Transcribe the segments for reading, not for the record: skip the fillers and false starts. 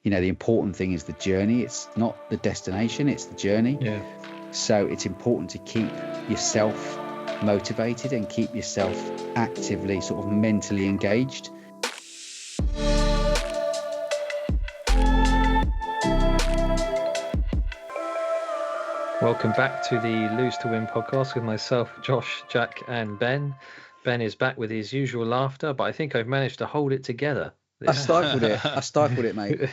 the important thing is the journey. It's not the destination, it's the journey. Yeah. So it's important to keep yourself motivated and keep yourself actively sort of mentally engaged. Welcome back to the Lose to Win podcast with myself, Josh, Jack, and Ben. Ben is back with his usual laughter, but I think I've managed to hold it together. I stifled it, mate.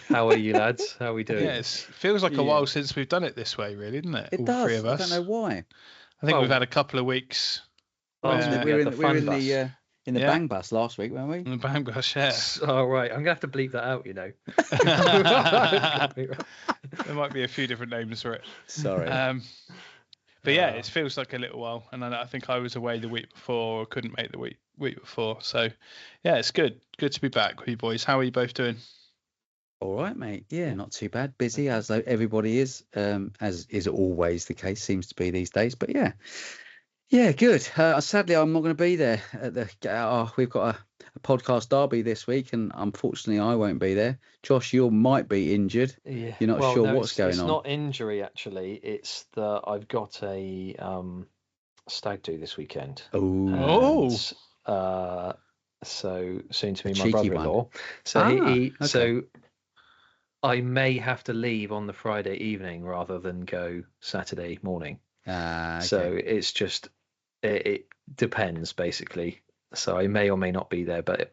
How are you, lads? How are we doing? Yes, feels like a while since we've done it this way, really, doesn't it? It All does. three of us. I don't know why. I think we've had a couple of weeks. We were in the bang bus last week, weren't we? In the bang bus, yeah. Oh, right. I'm going to have to bleep that out, There might be a few different names for it. Sorry. But yeah, it feels like a little while. And I think I was away the week before, or couldn't make the week before. So yeah, it's good. Good to be back with you boys. How are you both doing? All right, mate. Yeah, not too bad. Busy as everybody is, as is always the case, seems to be these days. But yeah, good. Sadly, I'm not going to be there at we've got a podcast derby this week, and unfortunately, I won't be there. Josh, you might be injured. Yeah. You're not sure what's going on. It's not injury, actually. It's that I've got a stag do this weekend. So soon to be my brother-in-law. So I may have to leave on the Friday evening rather than go Saturday morning. Okay. So it's just it depends basically. So I may or may not be there, but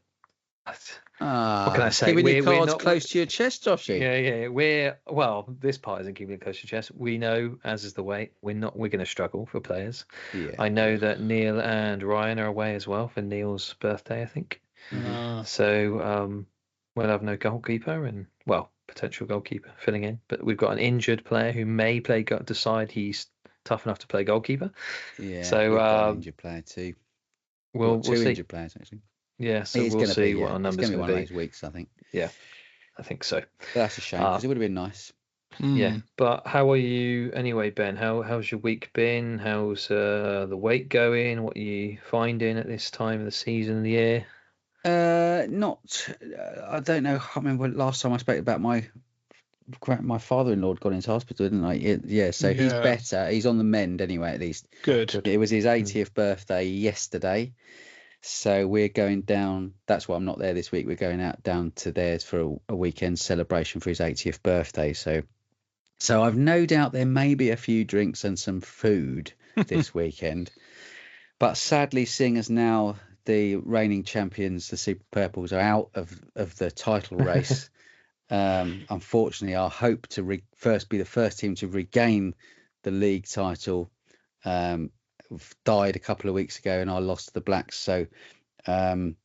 what can I say? Keeping your cards close to your chest, Joshy. Yeah. This part isn't keeping it close to your chest. We know, as is the way, we're going to struggle for players. Yeah. I know that Neil and Ryan are away as well for Neil's birthday, I think. So we'll have no goalkeeper and potential goalkeeper filling in, but we've got an injured player who may decide he's tough enough to play goalkeeper. Yeah. So an injured player too. We'll see. Injured players actually. Yeah, so we'll see what our numbers going to be. One of those weeks, I think. Yeah, I think so. But that's a shame because it would have been nice. Yeah, but how are you anyway, Ben? How's your week been? How's the weight going? What are you finding at this time of the season and the year? I don't know. I can't remember last time I spoke about my father-in-law had gone into hospital, didn't I? So he's better. He's on the mend anyway, at least. Good. It was his 80th birthday yesterday. So we're going down. That's why I'm not there this week. We're going down to theirs for a weekend celebration for his 80th birthday. So I've no doubt there may be a few drinks and some food this weekend. But sadly, seeing as now the reigning champions, the Super Purples, are out of the title race, unfortunately, our hope to be the first team to regain the league title died a couple of weeks ago, and I lost to the Blacks. So the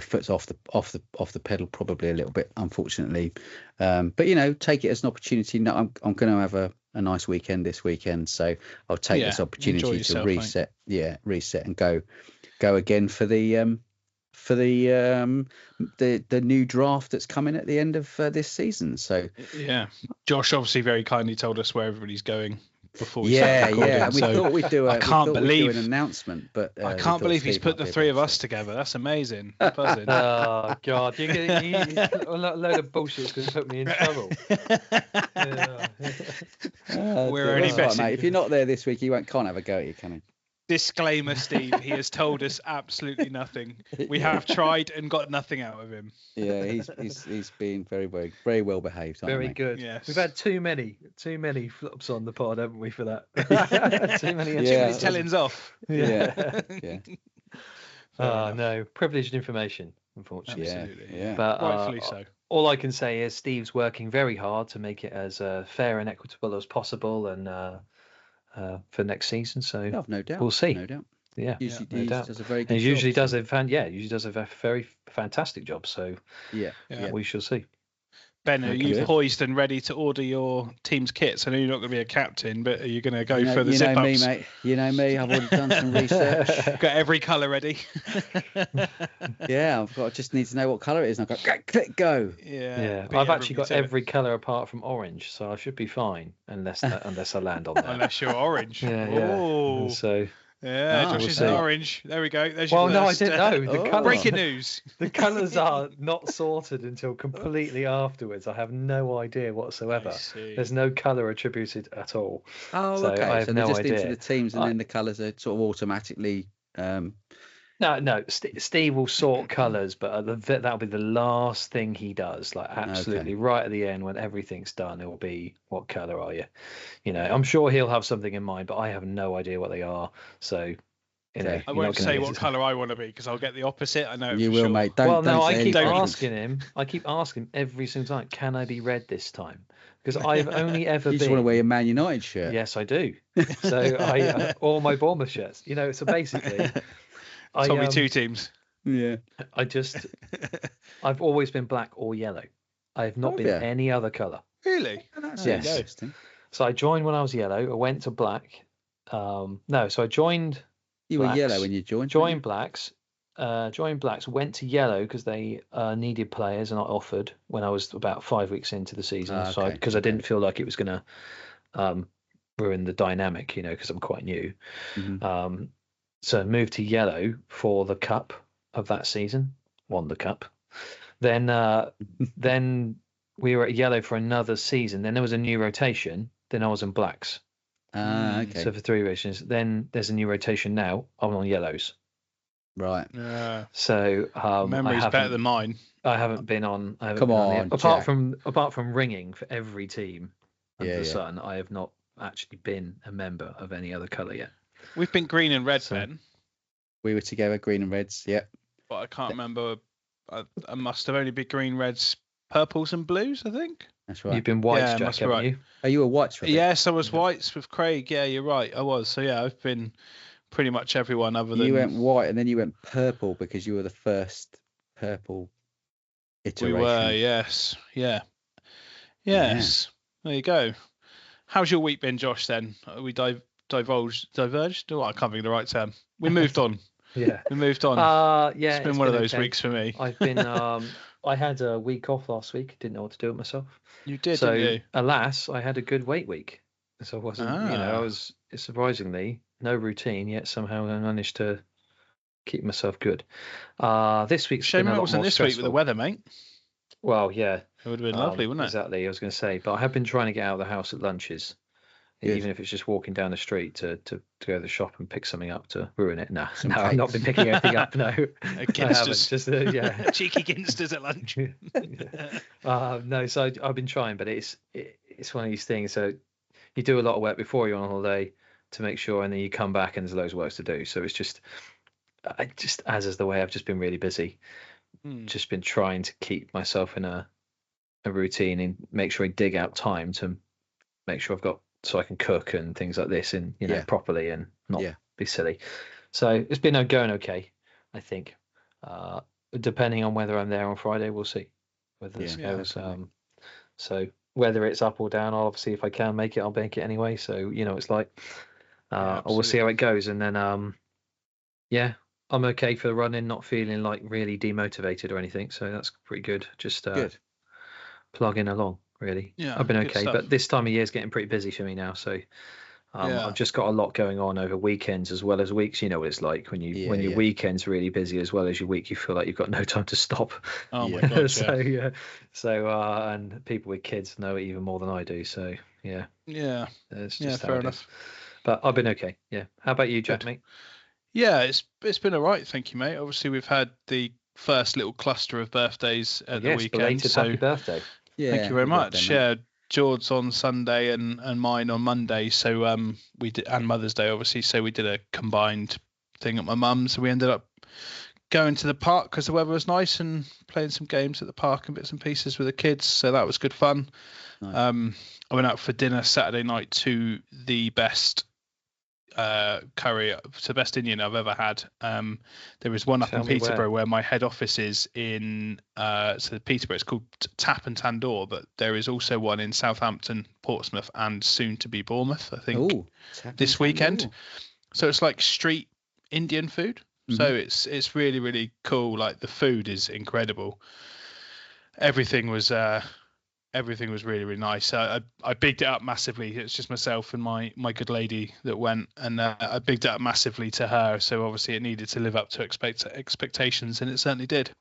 foot's off the pedal probably a little bit, unfortunately. But take it as an opportunity. No, I'm going to have a nice weekend this weekend, so I'll take this opportunity to reset. Mate. Yeah, reset and go again for the new draft that's coming at the end of this season. So yeah, Josh obviously very kindly told us where everybody's going before we started recording. And we thought we'd do an announcement, but I can't believe he's put the three of us together. That's amazing. Buzzing. Oh God, you a load of bullshit's going to put me in trouble. We're only messing. Mate. If you're not there this week, you can't have a go at you, can he? Disclaimer, Steve, he has told us absolutely nothing. We have tried and got nothing out of him. Yeah, he's been very, very, very well behaved. Very good. Yes. We've had too many flops on the pod, haven't we, for that? too many tellings off. Yeah. No, privileged information, unfortunately. Absolutely. Yeah. But rightfully so. All I can say is Steve's working very hard to make it as fair and equitable as possible, and for next season, so I've no doubt. We'll see. No doubt. Yeah, usually no doubt. does a very good job. Usually does a very fantastic job. So we shall see. Ben, are you poised and ready to order your team's kits? I know you're not going to be a captain, but are you going to go for the zip-ups? You know me, mate. You know me. I've already done some research. Got every colour ready. Yeah, just need to know what colour it is. And I've got click, go. Yeah. I've actually got every colour apart from orange, so I should be fine unless I land on that. Unless you're orange. Yeah. So Yeah, Josh we'll is see. orange. There we go. There's Well, your no, I first, didn't know. The colours, breaking news. the colours are not sorted until completely afterwards. I have no idea whatsoever. There's no colour attributed at all. Oh, So okay. I have So they're no just idea. into the teams, and then the colours are sort of automatically. No. Steve will sort colours, but that'll be the last thing he does. Like absolutely right at the end when everything's done, it'll be what colour are you? You know, I'm sure he'll have something in mind, but I have no idea what they are. So. You know, I won't say what colour I want to be because I'll get the opposite. I know. You will, mate. Well, don't I say keep anything. asking him. I keep asking him every single time, can I be red this time? Because I've only ever You been. just want to wear your Man United shirt. Yes, I do. So I all my Bournemouth shirts. You know, so basically, Tommy two teams. Yeah. I've always been black or yellow. I have not been any other colour. Really? That's yes. interesting. So I joined when I was yellow. I went to black. So I joined. You were yellow when you joined. Joined blacks. Joined blacks. Went to yellow because they needed players, and I offered when I was about 5 weeks into the season. Because I didn't feel like it was going to ruin the dynamic, you know, because I'm quite new. Mm-hmm. So I moved to yellow for the cup of that season. Won the cup. Then we were at yellow for another season. Then there was a new rotation. Then I was in blacks. Okay. So for 3 rotations. Then there's a new rotation now. I'm on yellows. Right. Yeah. So memory's better than mine. I haven't been on. Come on, apart from ringing for every team under the sun, I have not actually been a member of any other colour yet. We've been green and red, Ben. We were together, green and reds. Yep. But I can't remember. I must have only been green, reds, purples, and blues. I think. That's right. You've been whites, Jack, haven't you? Are you a whites? Yes, I was whites with Craig. Yeah, you're right. I was. So yeah, I've been pretty much everyone other than. You went white and then you went purple because you were the first purple iteration. We were, yes. Yeah. Yes. Yeah. There you go. How's your week been, Josh, then? We diverged? Oh, I can't think of the right term. We moved on. Yeah. We moved on. Yeah. It's been one of those weeks for me. I've been, I had a week off last week. Didn't know what to do with myself. You did, so, didn't you? Alas, I had a good weight week. So I wasn't, I was surprisingly no routine, yet somehow I managed to keep myself good. This week's shame been a it lot wasn't more this stressful. week with the weather, mate. Well, yeah. It would have been lovely, wouldn't it? Exactly, I was going to say. But I have been trying to get out of the house at lunches, even if it's just walking down the street to go to the shop and pick something up to ruin it. No, I've not been picking anything up, no. Ginsters. Just, cheeky ginsters at lunch. No, so I've been trying, but it's one of these things. So you do a lot of work before you're on holiday to make sure, and then you come back and there's loads of work to do. So it's just as is the way, I've just been really busy. Just been trying to keep myself in a routine and make sure I dig out time to make sure I've got so I can cook and things like this and properly and not be silly. So it's been going okay, I think. Depending on whether I'm there on Friday, we'll see whether this goes. So whether it's up or down, I'll obviously, if I can make it, I'll make it anyway. So it's like we'll see how it goes, and then I'm okay for the running, not feeling like really demotivated or anything. So that's pretty good. Just good. Plugging along, really. Yeah, I've been okay, stuff. but this time of year is getting pretty busy for me now. So I've just got a lot going on over weekends as well as weeks. You know what it's like when your weekend's really busy as well as your week. You feel like you've got no time to stop. Oh my god! So and people with kids know it even more than I do. So it's just fair enough. But I've been okay. Yeah. How about you, Jack, mate? Yeah, it's been all right, thank you, mate. Obviously, we've had the first little cluster of birthdays at the weekend. Belated happy birthday. Yeah, thank you very much. George's on Sunday and mine on Monday. So we did, and Mother's Day, obviously. So we did a combined thing at my mum's. So we ended up going to the park because the weather was nice and playing some games at the park and bits and pieces with the kids. So that was good fun. Nice. I went out for dinner Saturday night to the best curry, it's the best Indian I've ever had. There is one up in Peterborough where my head office is in so Peterborough, it's called Tap and Tandoor, but there is also one in Southampton, Portsmouth, and soon to be Bournemouth, I think. This weekend. So it's like street Indian food. So it's really, really cool. Like the food is incredible. Everything was everything was really, really nice. I bigged it up massively. It's just myself and my good lady that went, and I bigged it up massively to her. So obviously it needed to live up to expectations, and it certainly did.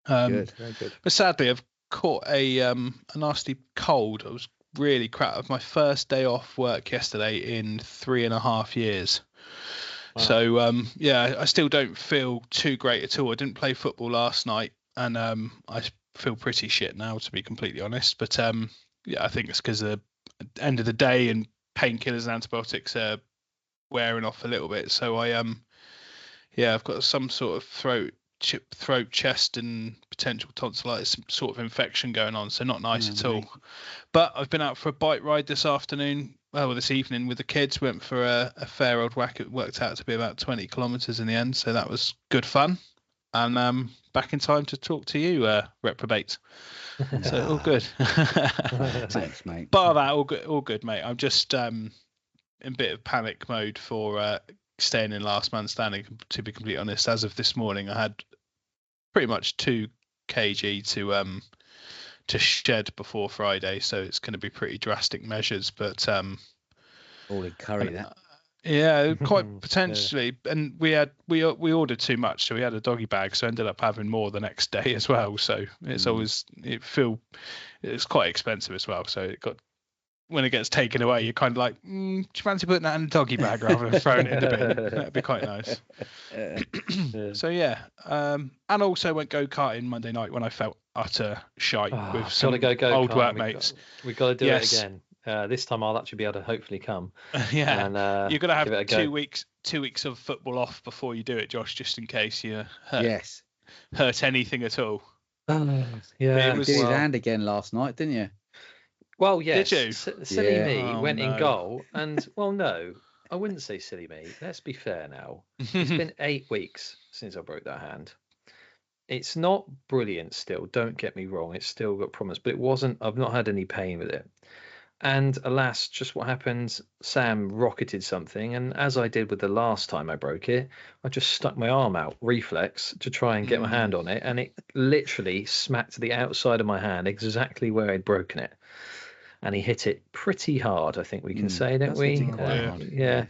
Good. Very good. But sadly, I've caught a nasty cold. I was really crap. Of my first day off work yesterday in 3.5 years. Wow. So I still don't feel too great at all. I didn't play football last night, and I feel pretty shit now, to be completely honest. But I think it's because at the end of the day, and painkillers and antibiotics are wearing off a little bit. So I've got some sort of throat, chest, and potential tonsillitis sort of infection going on. So not nice at all. But I've been out for a bike ride this evening with the kids. Went for a fair old whack. It worked out to be about 20 kilometres in the end. So that was good fun. And back in time to talk to you, reprobate. So all good. Thanks, mate. Bar that, all good, mate. I'm just in a bit of panic mode for staying in last man standing. To be completely honest, as of this morning, I had pretty much 2 kg to shed before Friday, so it's going to be pretty drastic measures. But all in curry, that. Yeah, quite potentially. Yeah. And we ordered too much, so we had a doggy bag, so ended up having more the next day as well. So it's it's quite expensive as well. So when it gets taken away, you're kind of like, do you fancy putting that in a doggy bag rather than throwing it in the bin? That'd be quite nice. So and also went go-karting Monday night when I felt utter shite with some old workmates. We've got to do it again. This time I'll actually be able to hopefully come. And you've got to have 2 weeks of football off before you do it, Josh, just in case you hurt anything at all. You did his hand again last night, didn't you? Well, yes. Did you? Silly me went in goal, and no, I wouldn't say silly me. Let's be fair now. It's been 8 weeks since I broke that hand. It's not brilliant still. Don't get me wrong. It's still got problems, but it wasn't. I've not had any pain with it. And alas, just what happened, Sam rocketed something, and as I did with the last time I broke it, I just stuck my arm out, reflex, to try and get my hand on it, and it literally smacked the outside of my hand exactly where I'd broken it. And he hit it pretty hard, I think we can say, don't we? Yeah.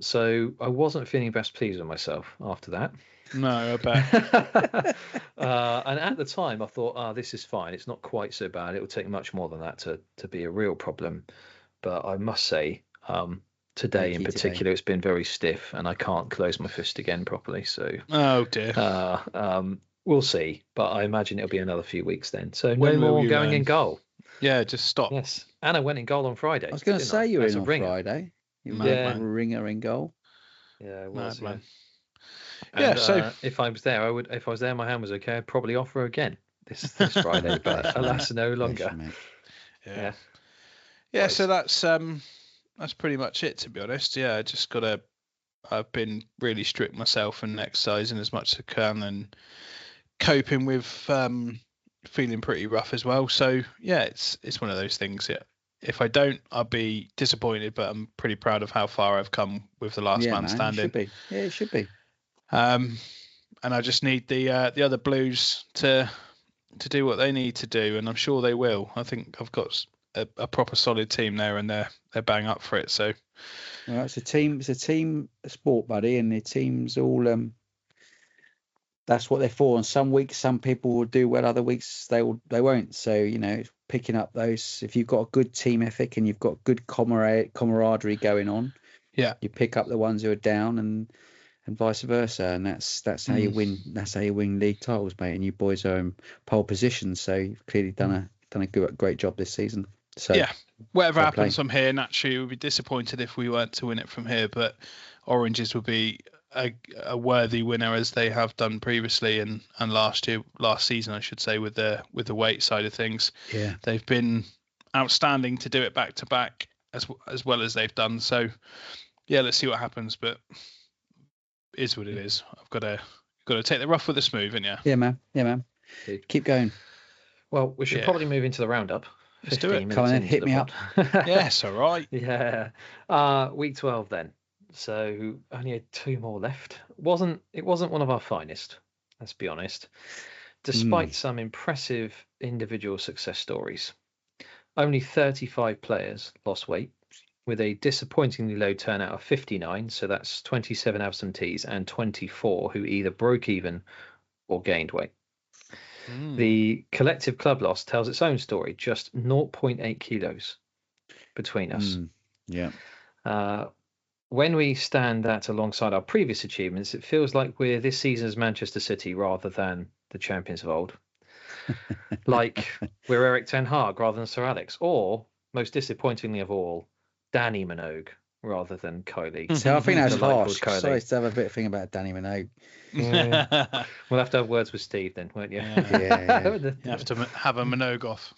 So I wasn't feeling best pleased with myself after that. No, I bet. And at the time, I thought, this is fine. It's not quite so bad. It will take much more than that to be a real problem. But I must say, today in particular, it's been very stiff, and I can't close my fist again properly. So, oh dear. We'll see. But I imagine it'll be another few weeks then. So no more going in goal. Yeah, just stop. Yes, Anna went in goal on Friday. I was going to say you were in on Friday. You were a ringer in goal. Yeah, it was. Man. And, so if I was there, If I was there, my hand was okay. I'd probably offer again this Friday, but alas, no longer. Yeah. Right. So that's pretty much it, to be honest. Yeah, I've been really strict myself and exercising as much as I can and coping with feeling pretty rough as well. So yeah, it's one of those things. Yeah. If I don't, I'll be disappointed, but I'm pretty proud of how far I've come with the last man standing. It should be. Yeah, it should be. And I just need the other Blues to do what they need to do, and I'm sure they will. I think I've got a proper solid team there, and they're bang up for it. So, well, it's a team sport, buddy, and the teams all that's what they're for. And some weeks, some people will do well, other weeks they won't. So picking up those, if you've got a good team ethic and you've got good camaraderie going on, you pick up the ones who are down and vice versa, and that's how you win. That's how you win league titles, mate. And you boys are in pole position, so you've clearly done a great job this season. So yeah, whatever happens from here, naturally we'll be disappointed if we weren't to win it from here, but Oranges will be a worthy winner, as they have done previously and last season, I should say, with the weight side of things. Yeah, they've been outstanding to do it back to back as well as they've done. So yeah, let's see what happens, but it is what it is. I've got to take the rough with the smooth, and yeah, man. Keep going. Well, we should probably move into the roundup. Let's do it. Come on, hit me up. Yes, all right. Yeah. Week 12 then. So only 2 more left. It wasn't one of our finest, let's be honest. despite some impressive individual success stories. Only 35 players lost weight, with a disappointingly low turnout of 59, so that's 27 absentees and 24 who either broke even or gained weight. The collective club loss tells its own story, just 0.8 kilos between us. When we stand that alongside our previous achievements, it feels like we're this season's Manchester City rather than the champions of old. Like we're Eric Ten Hag rather than Sir Alex, or, most disappointingly of all, Danny Minogue rather than Kylie. So I think that's harsh. I used to have a bit of thing about Danny Minogue. We'll have to have words with Steve then, won't you? Yeah. You have to have a Minogue off.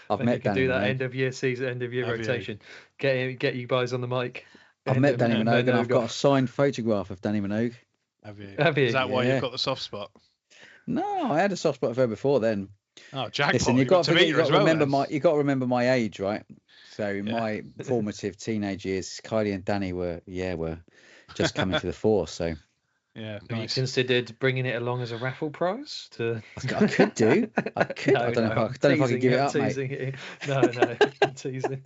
I've met Danny do that Minogue. end of year season, end of year rotation. Get you guys on the mic. I've met Danny Minogue, and I've got a signed photograph of Danny Minogue. Have you? Is that why you've got the soft spot? No, I had a soft spot for her before then. Oh, jackpot! Listen, you've got to remember my age, right? So in my formative teenage years, Kylie and Danny were just coming to the fore. So have you considered bringing it along as a raffle prize? I could do. I could. I don't know if I could give it up, mate. No, I'm teasing.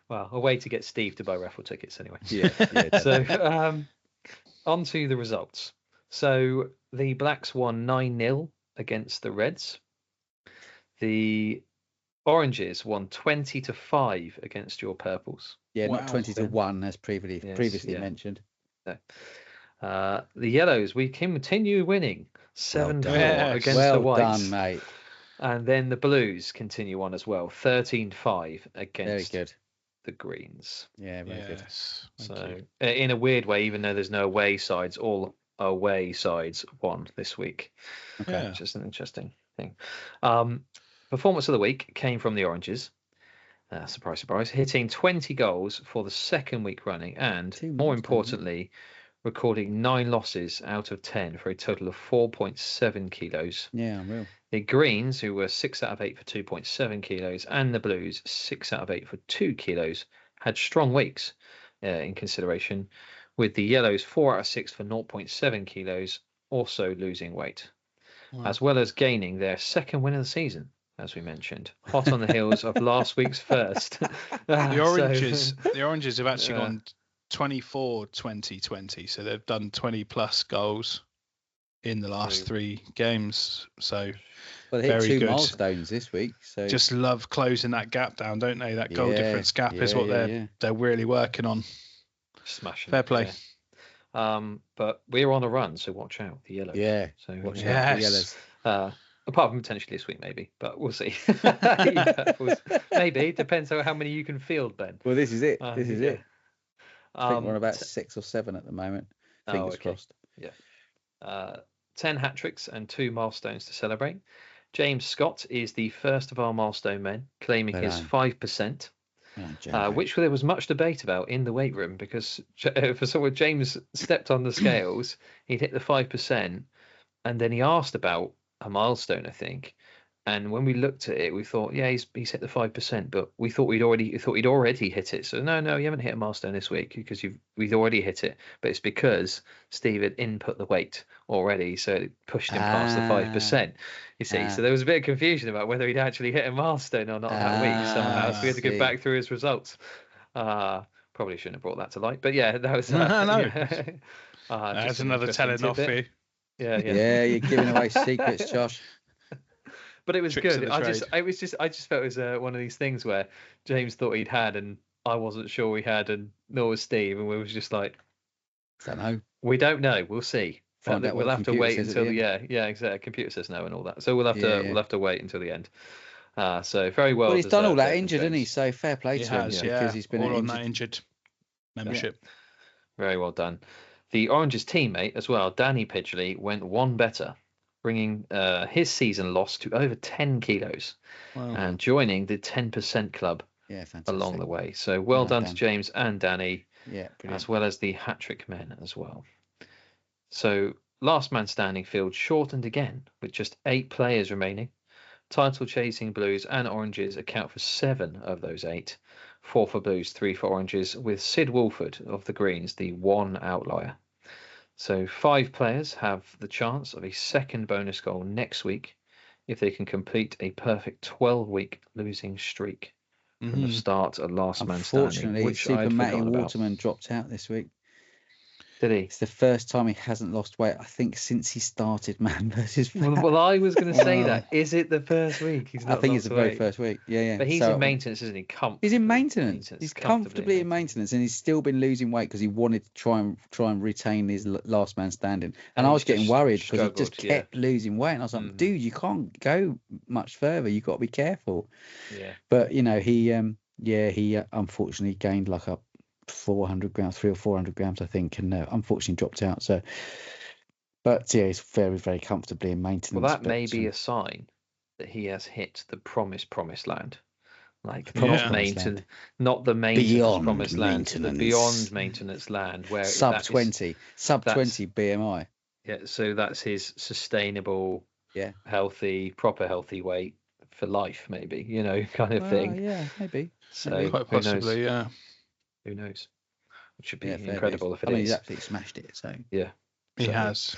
Well, a way to get Steve to buy raffle tickets anyway. Yeah. So on to the results. So the Blacks won 9-0 against the Reds. The Oranges won 20-5 against your Purples. Yeah, not 20-1 as previously mentioned. No. The Yellows, we continue winning 7-4 against the Whites. Well done, mate. And then the Blues continue on as well, 13-5 against the Greens. Yeah, very good. So in a weird way, even though there's no away sides, all away sides won this week. Okay, which is an interesting thing. Performance of the week came from the Oranges. Surprise, surprise, hitting 20 goals for the second week running, and more importantly, recording 9 losses out of 10 for a total of 4.7 kilos. Yeah, unreal. The Greens, who were 6 out of 8 for 2.7 kilos, and the Blues, 6 out of 8 for 2 kilos, had strong weeks in consideration, with the Yellows 4 out of 6 for 0.7 kilos, also losing weight, as well as gaining their second win of the season, as we mentioned, hot on the heels of last week's first. The Oranges have actually gone 24-20-20, so they've done 20 plus goals in the last 3 games. So they hit very 2 good milestones this week. So just love closing that gap down, don't they? That goal difference gap is what they're really working on. Smashing. Fair play. But we're on a run, so watch out, the Yellows. Yeah. So watch out, the Yellows. Apart from potentially this week, maybe, but we'll see. Maybe depends on how many you can field, Ben. Well, this is it. This is it. I think we're on about 6 or 7 at the moment. Fingers crossed. Yeah. 10 hat tricks and 2 milestones to celebrate. James Scott is the first of our milestone men, claiming his 5%. Which there was much debate about in the weight room, because for someone, James stepped on the scales, he'd hit the 5%, and then he asked about a milestone, I think. And when we looked at it, we thought, he's hit the 5%, but we thought he'd already hit it. So no, you haven't hit a milestone this week because we'd already hit it. But it's because Steve had input the weight already, so it pushed him past the 5%. You see, so there was a bit of confusion about whether he'd actually hit a milestone or not that week somehow. So we had to go back through his results. Probably shouldn't have brought that to light, but that was that's another telling off for you. Yeah, you're giving away secrets, Josh. But it was good. I just felt it was one of these things where James thought he'd had, and I wasn't sure we had, and nor was Steve, and we was just like, don't know. We don't know. We'll see. We'll have to wait until exactly. Computer says no and all that. So we'll have to wait until the end. So very well. Well, he's done all that injured, hasn't he? So fair play to him because he's been all on that injured membership. Very well done. The Oranges teammate as well, Danny Pidgley, went one better, bringing his season loss to over 10 kilos and joining the 10% club along the way. So well done to James and Danny, as well as the hat-trick men as well. So last man standing field shortened again with just 8 players remaining. Title-chasing Blues and Oranges account for 7 of those 8. 4 for Blues, 3 for Oranges, with Sid Wolford of the Greens, the one outlier. So 5 players have the chance of a second bonus goal next week if they can complete a perfect 12-week losing streak from the start of last man standing. Unfortunately, Super Matty Waterman dropped out this week. Did he? It's the first time he hasn't lost weight, I think, since he started Man versus Fat. Well, I was going to say that. Is it the first week? I think it's the very first week. Yeah. But he's in maintenance, isn't he? He's in maintenance. He's comfortably in maintenance, and he's still been losing weight because he wanted to try and retain his last man standing. And I was getting worried because he just kept losing weight, and I was like, dude, you can't go much further. You've got to be careful. Yeah. But he unfortunately gained like a 300 or 400 grams, I think, and unfortunately dropped out. So, but yeah, he's very, very comfortably in maintenance. Well, that may be a sign that he has hit the promised land, like not the maintenance beyond promised maintenance. land, the beyond maintenance land where sub 20 BMI. Yeah, so that's his sustainable, healthy weight for life, maybe, kind of thing. Yeah, maybe. So quite possibly, yeah. Who knows? It should be incredible if it is. He's absolutely smashed it. So yeah, he has.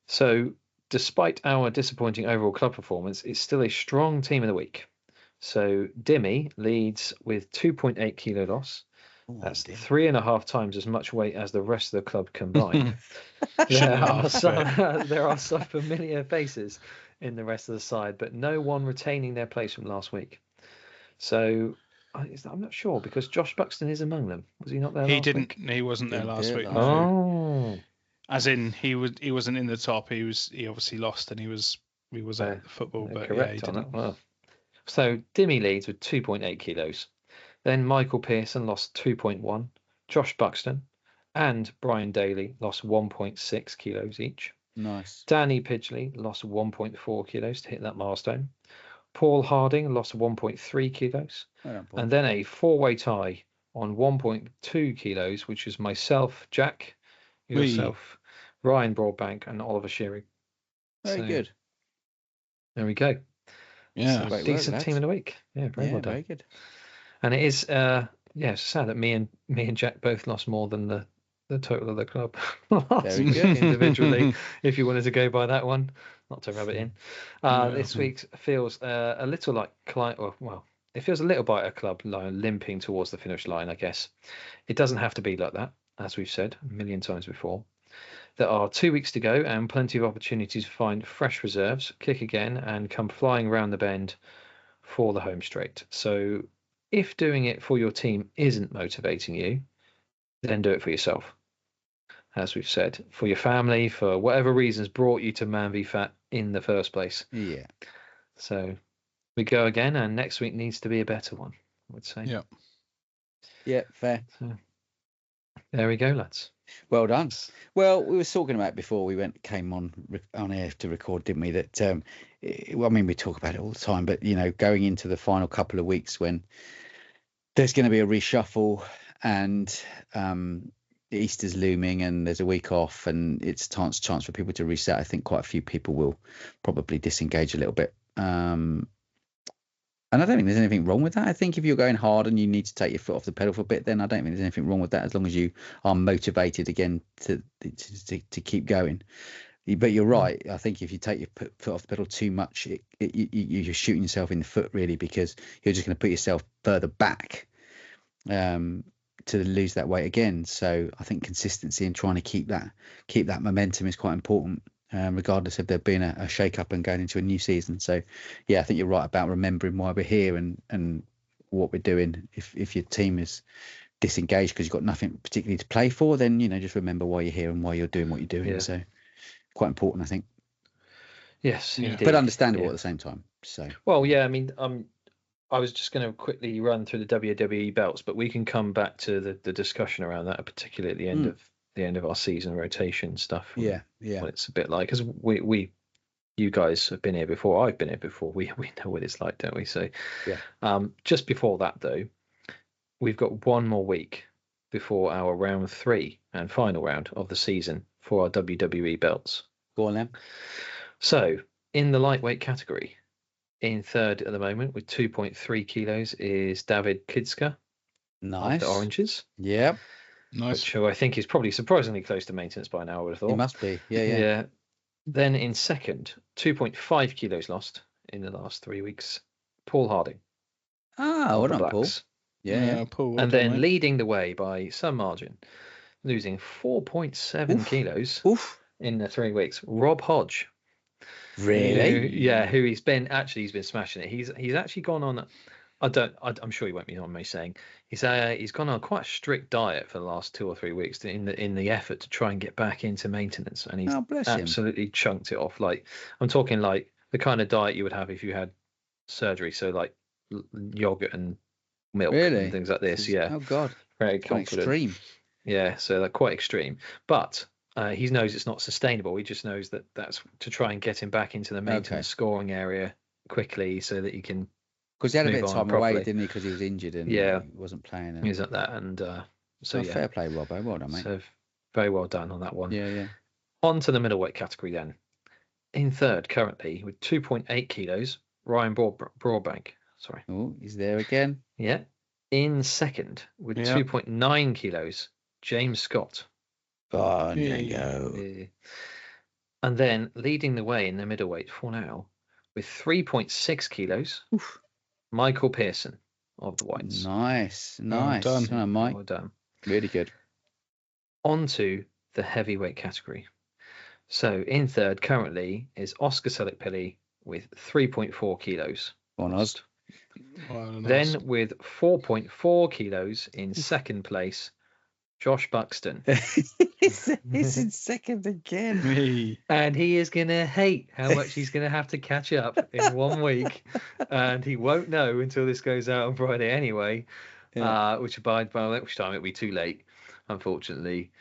So despite our disappointing overall club performance, it's still a strong team of the week. So Dimmy leads with 2.8 kilo loss. That's 3.5 times as much weight as the rest of the club combined. there are some familiar faces in the rest of the side, but no one retaining their place from last week. So I'm not sure because Josh Buxton is among them. Was he not there? He wasn't there last week. Oh, as in he wasn't in the top. He obviously lost and he was at the football. But correct he didn't. Well, so Dimmy leads with 2.8 kilos. Then Michael Pearson lost 2.1. Josh Buxton and Brian Daly lost 1.6 kilos each. Nice. Danny Pidgley lost 1.4 kilos to hit that milestone. Paul Harding lost 1.3 kilos. And then a 4-way tie on 1.2 kilos, which is myself, Jack, yourself, Ryan Broadbank, and Oliver Shearing. Very good. There we go. Yeah. So decent team of the week. Yeah, very well done. Very good. And it is, it's sad that me and Jack both lost more than the total of the club. Very good. Individually, if you wanted to go by that one, not to rub it in. This week feels a little like it feels a little bit a club limping towards the finish line, I guess. It doesn't have to be like that, as we've said a million times before. There are 2 weeks to go and plenty of opportunities to find fresh reserves, kick again, and come flying round the bend for the home straight. So if doing it for your team isn't motivating you, then do it for yourself. As we've said, for your family, for whatever reasons brought you to Man v Fat in the first place. Yeah. So we go again, and next week needs to be a better one, I would say. Yeah. Yeah, fair. So, there we go, lads. Well done. Well, we were talking about before we came on air to record, didn't we? That we talk about it all the time, but going into the final couple of weeks when there's going to be a reshuffle and Easter's looming and there's a week off and it's a chance for people to reset. I think quite a few people will probably disengage a little bit. And I don't think there's anything wrong with that. I think if you're going hard and you need to take your foot off the pedal for a bit, then I don't think there's anything wrong with that as long as you are motivated again to keep going. But you're right. I think if you take your foot off the pedal too much, you're shooting yourself in the foot really, because you're just going to put yourself further back to lose that weight again. So I think consistency and trying to keep that momentum is quite important. Regardless of there being a shake-up and going into a new season. So, yeah, I think you're right about remembering why we're here and what we're doing. If your team is disengaged because you've got nothing particularly to play for, then, just remember why you're here and why you're doing what you're doing. Yeah. So, quite important, I think. Yes, indeed. But understandable at the same time. So. Well, yeah, I was just going to quickly run through the WWE belts, but we can come back to the discussion around that, particularly at the end of our season rotation stuff. Yeah. What it's a bit like, because you guys have been here before. I've been here before. We know what it's like, don't we? So, yeah. Just before that, though, we've got one more week before our round 3 and final round of the season for our WWE belts. Go on then. So, in the lightweight category, in third at the moment with 2.3 kilos is David Kidska. Nice. Of the Oranges. Yeah. Nice. Which I think is probably surprisingly close to maintenance by now, I would have thought. It must be. Yeah. Then in second, 2.5 kilos lost in the last 3 weeks, Paul Harding. Well done, Paul. Yeah. Paul. And then leading the way by some margin, losing 4.7 kilos in the 3 weeks, Rob Hodge. Really? Who he's been smashing it. He's actually gone on. I'm sure he won't be on me saying he's gone on quite a strict diet for the last 2 or 3 weeks in the effort to try and get back into maintenance, and he's absolutely chunked it off. Like, I'm talking like the kind of diet you would have if you had surgery, so like yogurt and milk and things like this. Yeah. Oh God. Very confident. Extreme. Yeah, so they're quite extreme, but he knows it's not sustainable. He just knows that that's to try and get him back into the maintenance scoring area quickly, so that he can. Because he had a bit of time away, didn't he? Because he was injured and he wasn't playing. He's at that, and fair play, Robbo. Well done, mate. So very well done on that one. Yeah. On to the middleweight category then. In third currently with 2.8 kilos, Ryan Broadbank. Sorry. Oh, he's there again. Yeah. In second with 2.9 kilos, James Scott. Oh, there you go. Yeah. And then leading the way in the middleweight for now with 3.6 kilos, Michael Pearson of the Whites. Nice. Well done. Mike. Well done. Really good. On to the heavyweight category. So in third currently is Oscar Selleck-Pili with 3.4 kilos. On us. Then with 4.4 kilos in second place, Josh Buxton. He's in second again. And he is going to hate how much he's going to have to catch up in 1 week. And he won't know until this goes out on Friday anyway, which by which time it'll be too late, unfortunately.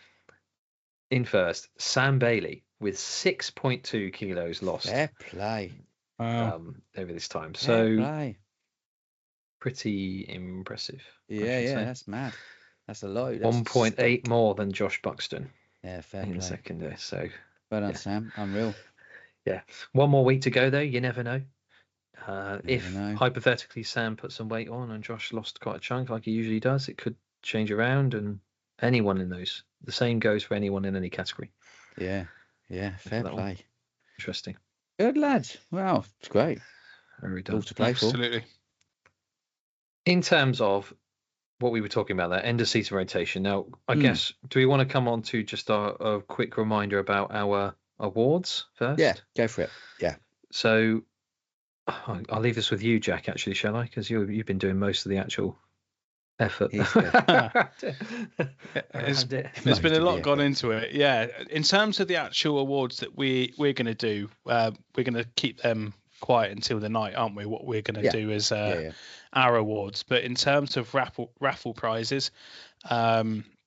In first, Sam Bailey with 6.2 kilos lost. Fair play. Over this time. Fair play. Pretty impressive. Yeah, that's mad. That's a lot. 1.8 more than Josh Buxton. Yeah, fair in play. second there. So well done, Sam. Unreal. Yeah. 1 more week to go though. You never know. If hypothetically Sam put some weight on and Josh lost quite a chunk like he usually does, it could change around, and anyone in those. The same goes for anyone in any category. Yeah. Fair play. One. Interesting. Good lads. Wow, it's great. Very done. All to play for. Absolutely. In terms of what we were talking about, that end of season rotation. Now, I guess, do we want to come on to just a quick reminder about our awards first? Yeah, go for it. Yeah. So I'll leave this with you, Jack, actually, shall I? Because you've been doing most of the actual effort. There's been a lot gone into it. Yeah. In terms of the actual awards that we're going to do, we're going to keep them quiet until the night, aren't we? What we're going to do is our awards. But in terms of raffle prizes,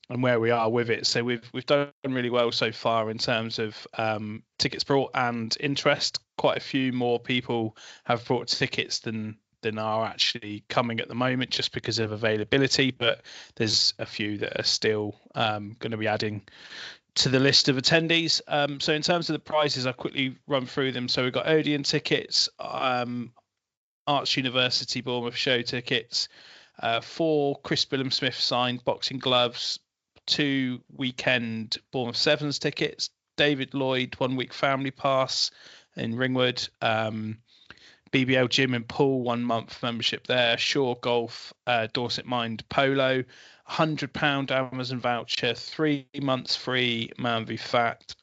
and where we are with it, so we've done really well so far in terms of tickets brought and interest. Quite a few more people have brought tickets than are actually coming at the moment, just because of availability. But there's a few that are still going to be adding to the list of attendees. So in terms of the prizes, I'll quickly run through them. So we've got Odeon tickets, Arts University Bournemouth show tickets, 4 Chris Billam-Smith signed boxing gloves, 2 weekend Bournemouth Sevens tickets, David Lloyd 1 week family pass in Ringwood, BBL Gym and Pool 1 month membership there, Shore Golf, Dorset Mind Polo, £100 Amazon voucher, 3 months free Man v Fat,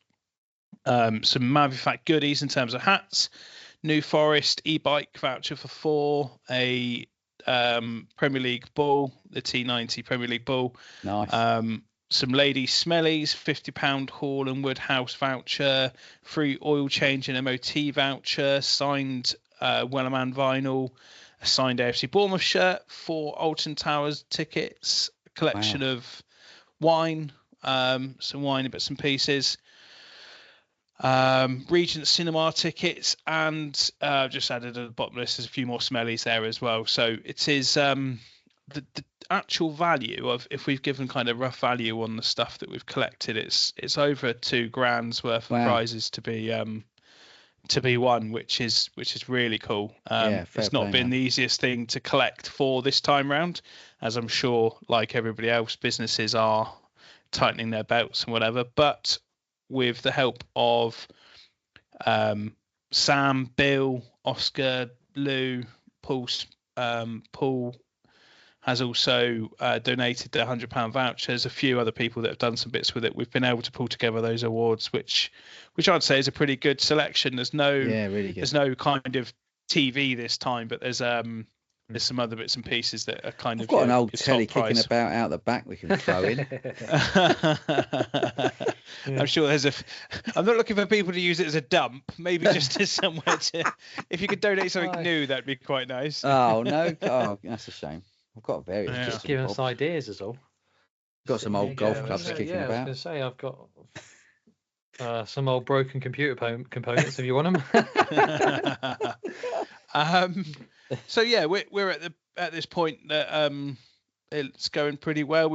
some Man v Fat goodies in terms of hats, New Forest e-bike voucher for 4, a Premier League ball, the T90 Premier League ball, nice. Some ladies smellies, £50 Hall and Wood House voucher, free oil change and MOT voucher, signed Wellerman vinyl, a signed AFC Bournemouth shirt, 4 Alton Towers tickets, a collection of wine, some wine and bits and pieces, Regent Cinema tickets, and just added at the bottom list, there's a few more smellies there as well. So it is the actual value of, if we've given kind of rough value on the stuff that we've collected, it's over £2,000 worth of prizes to be won, which is really cool. It's not been the easiest thing to collect for this time round, as I'm sure, like everybody else, businesses are tightening their belts and whatever. But with the help of Sam, Bill, Oscar, Lou, Paul has also donated their £100 vouchers. A few other people that have done some bits with it. We've been able to pull together those awards, which I'd say is a pretty good selection. There's no really good. There's no kind of TV this time, but there's some other bits and pieces that are kind I've of got an old telly kicking about out the back we can throw in. I'm sure I'm not looking for people to use it as a dump. Maybe just as somewhere to. If you could donate something new, that'd be quite nice. Oh no! Oh, that's a shame. I've got various. Yeah. Just giving us ideas is all. Got some old golf clubs kicking about. I was going to say I've got some old broken computer components if you want them. So yeah, we're at this point that it's going pretty well.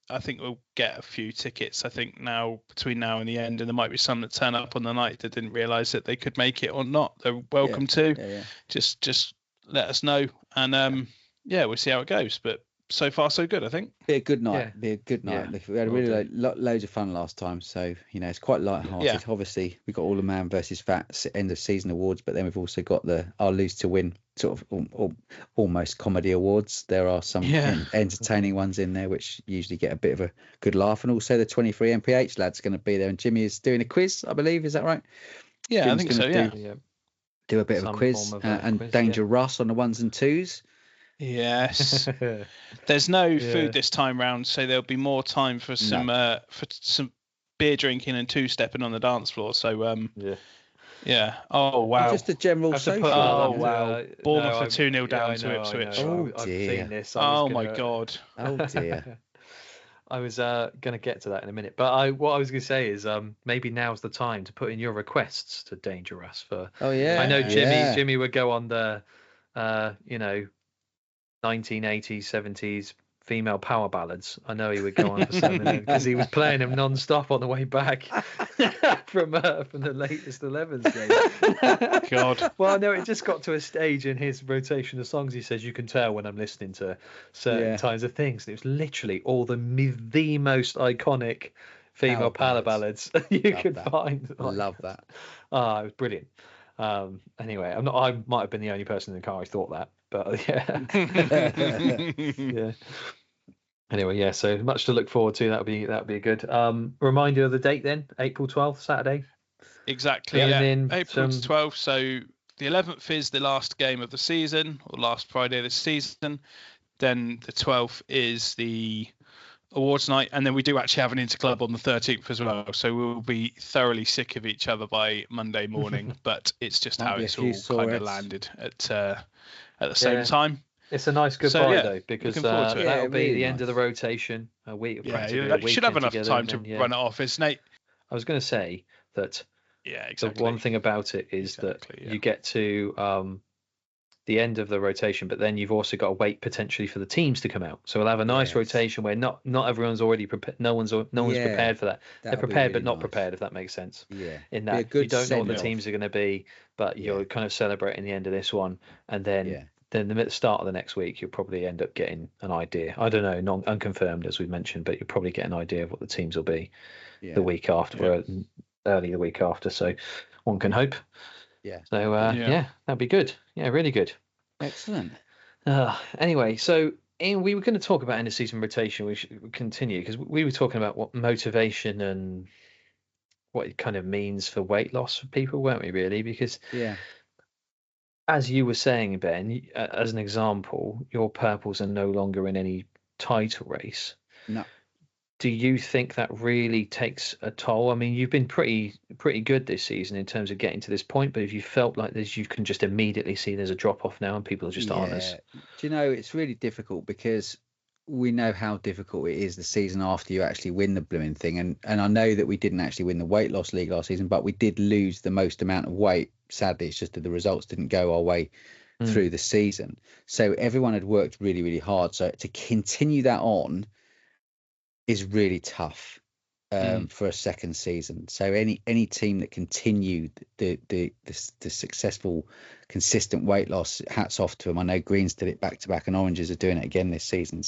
I think we'll get a few tickets. I think between now and the end, and there might be some that turn up on the night that didn't realise that they could make it or not. They're welcome to. Yeah. Just let us know, and we'll see how it goes. But so far so good, I think. Be a good night. We had really loads of fun last time, so it's quite light-hearted. Yeah. Obviously we got all the Man versus Fat end of season awards, but then we've also got our Lose to Win sort of almost comedy awards. There are some entertaining ones in there which usually get a bit of a good laugh, and also the 23 MPH lad's going to be there, and Jimmy is doing a quiz, I believe. Is that right? Yeah, Jimmy's I think so. Do a bit of a quiz, and quiz, Danger Russ on the 1s and 2s. Yes. There's no food this time round, so there'll be more time for some beer drinking and two-stepping on the dance floor. So yeah. Oh wow. Just a general social. Oh wow. Bournemouth are 2-0 down to Ipswich. Oh dear. I've seen this. My god. Oh dear. I was going to get to that in a minute, but what I was going to say is maybe now's the time to put in your requests to Dangerous for. Oh yeah. I know Jimmy would go on the 1980s, 70s female power ballads. I know he would go on for some because he was playing them non-stop on the way back from the latest 11s game. God. Well, no, it just got to a stage in his rotation of songs. He says you can tell when I'm listening to certain kinds of things. And it was literally all the most iconic female power ballads you could find. Love that. It was brilliant. Anyway, I might have been the only person in the car who thought that, but yeah. Anyway, so much to look forward to. That'll be good. Reminder of the date then, April 12th, Saturday. Exactly. Yeah. April 12th. So the 11th is the last game of the season, or last Friday of the season. Then the 12th is the awards night, and then we do actually have an interclub on the 13th as well, so we'll be thoroughly sick of each other by Monday morning. But it's just how it's all kind of landed at the same time. It's a nice goodbye though, because that'll be really the end of the rotation. A week. You should have enough time to run it off, isn't it? I was going to say that. Yeah, exactly. The one thing about it is that you get to the end of the rotation, but then you've also got to wait potentially for the teams to come out. So we'll have a nice rotation where not everyone's already prepared. No one's prepared for that. They're prepared but not prepared, if that makes sense. Yeah. In that you don't know what the teams are going to be, but you're kind of celebrating the end of this one, and then the start of the next week you'll probably end up getting an idea. I don't know, unconfirmed as we mentioned, but you'll probably get an idea of what the teams will be the week after, early the week after. So one can hope. Yeah. So that'd be good. Yeah, really good. Excellent. Anyway, so we were going to talk about end of season rotation. We should continue because we were talking about what motivation and what it kind of means for weight loss for people, weren't we? Really, because as you were saying, Ben, as an example, your purples are no longer in any title race. No. Do you think that really takes a toll? I mean, you've been pretty good this season in terms of getting to this point, but if you felt like this, you can just immediately see there's a drop off now and people just aren't as... Do you know, it's really difficult because we know how difficult it is the season after you actually win the blooming thing. And I know that we didn't actually win the weight loss league last season, but we did lose the most amount of weight. Sadly, it's just that the results didn't go our way through the season. So everyone had worked really, really hard. So to continue that on is really tough for a second season. So any team that continued the successful, consistent weight loss, hats off to them. I know Greens did it back to back, and Oranges are doing it again this season.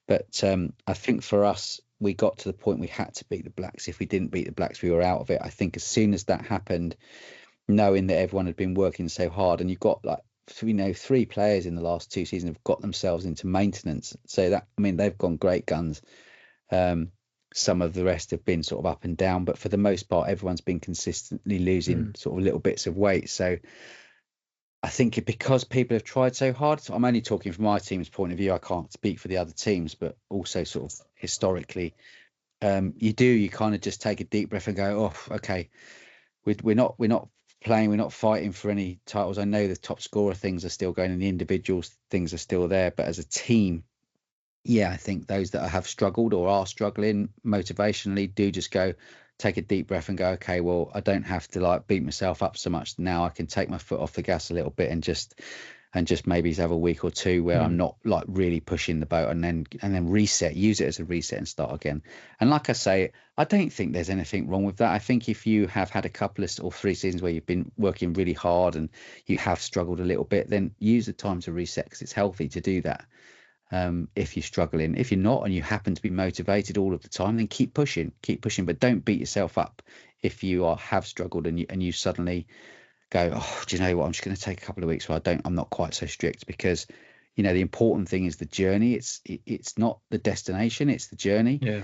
But I think for us, we got to the point we had to beat the Blacks. If we didn't beat the Blacks, we were out of it. I think as soon as that happened, knowing that everyone had been working so hard, and you've got like 3 players in the last 2 seasons have got themselves into maintenance. So that, I mean, they've gone great guns. Some of the rest have been sort of up and down, but for the most part, everyone's been consistently losing sort of little bits of weight. So I think because people have tried so hard, so I'm only talking from my team's point of view. I can't speak for the other teams, but also sort of historically, you kind of just take a deep breath and go, oh, okay, we're not playing, we're not fighting for any titles. I know the top scorer things are still going and the individuals things are still there, but as a team, yeah, I think those that have struggled or are struggling motivationally do just go, take a deep breath and go, okay, well, I don't have to like beat myself up so much now. I can take my foot off the gas a little bit and just maybe have a week or two where I'm not like really pushing the boat, and then reset, use it as a reset and start again. And like I say, I don't think there's anything wrong with that. I think if you have had a couple of or 3 seasons where you've been working really hard and you have struggled a little bit, then use the time to reset, because it's healthy to do that. If you're struggling, if you're not and you happen to be motivated all of the time, then keep pushing, but don't beat yourself up if you have struggled and you suddenly go, oh, do you know what, I'm just going to take a couple of weeks where I'm not quite so strict, because the important thing is the journey. It's not the destination, it's the journey.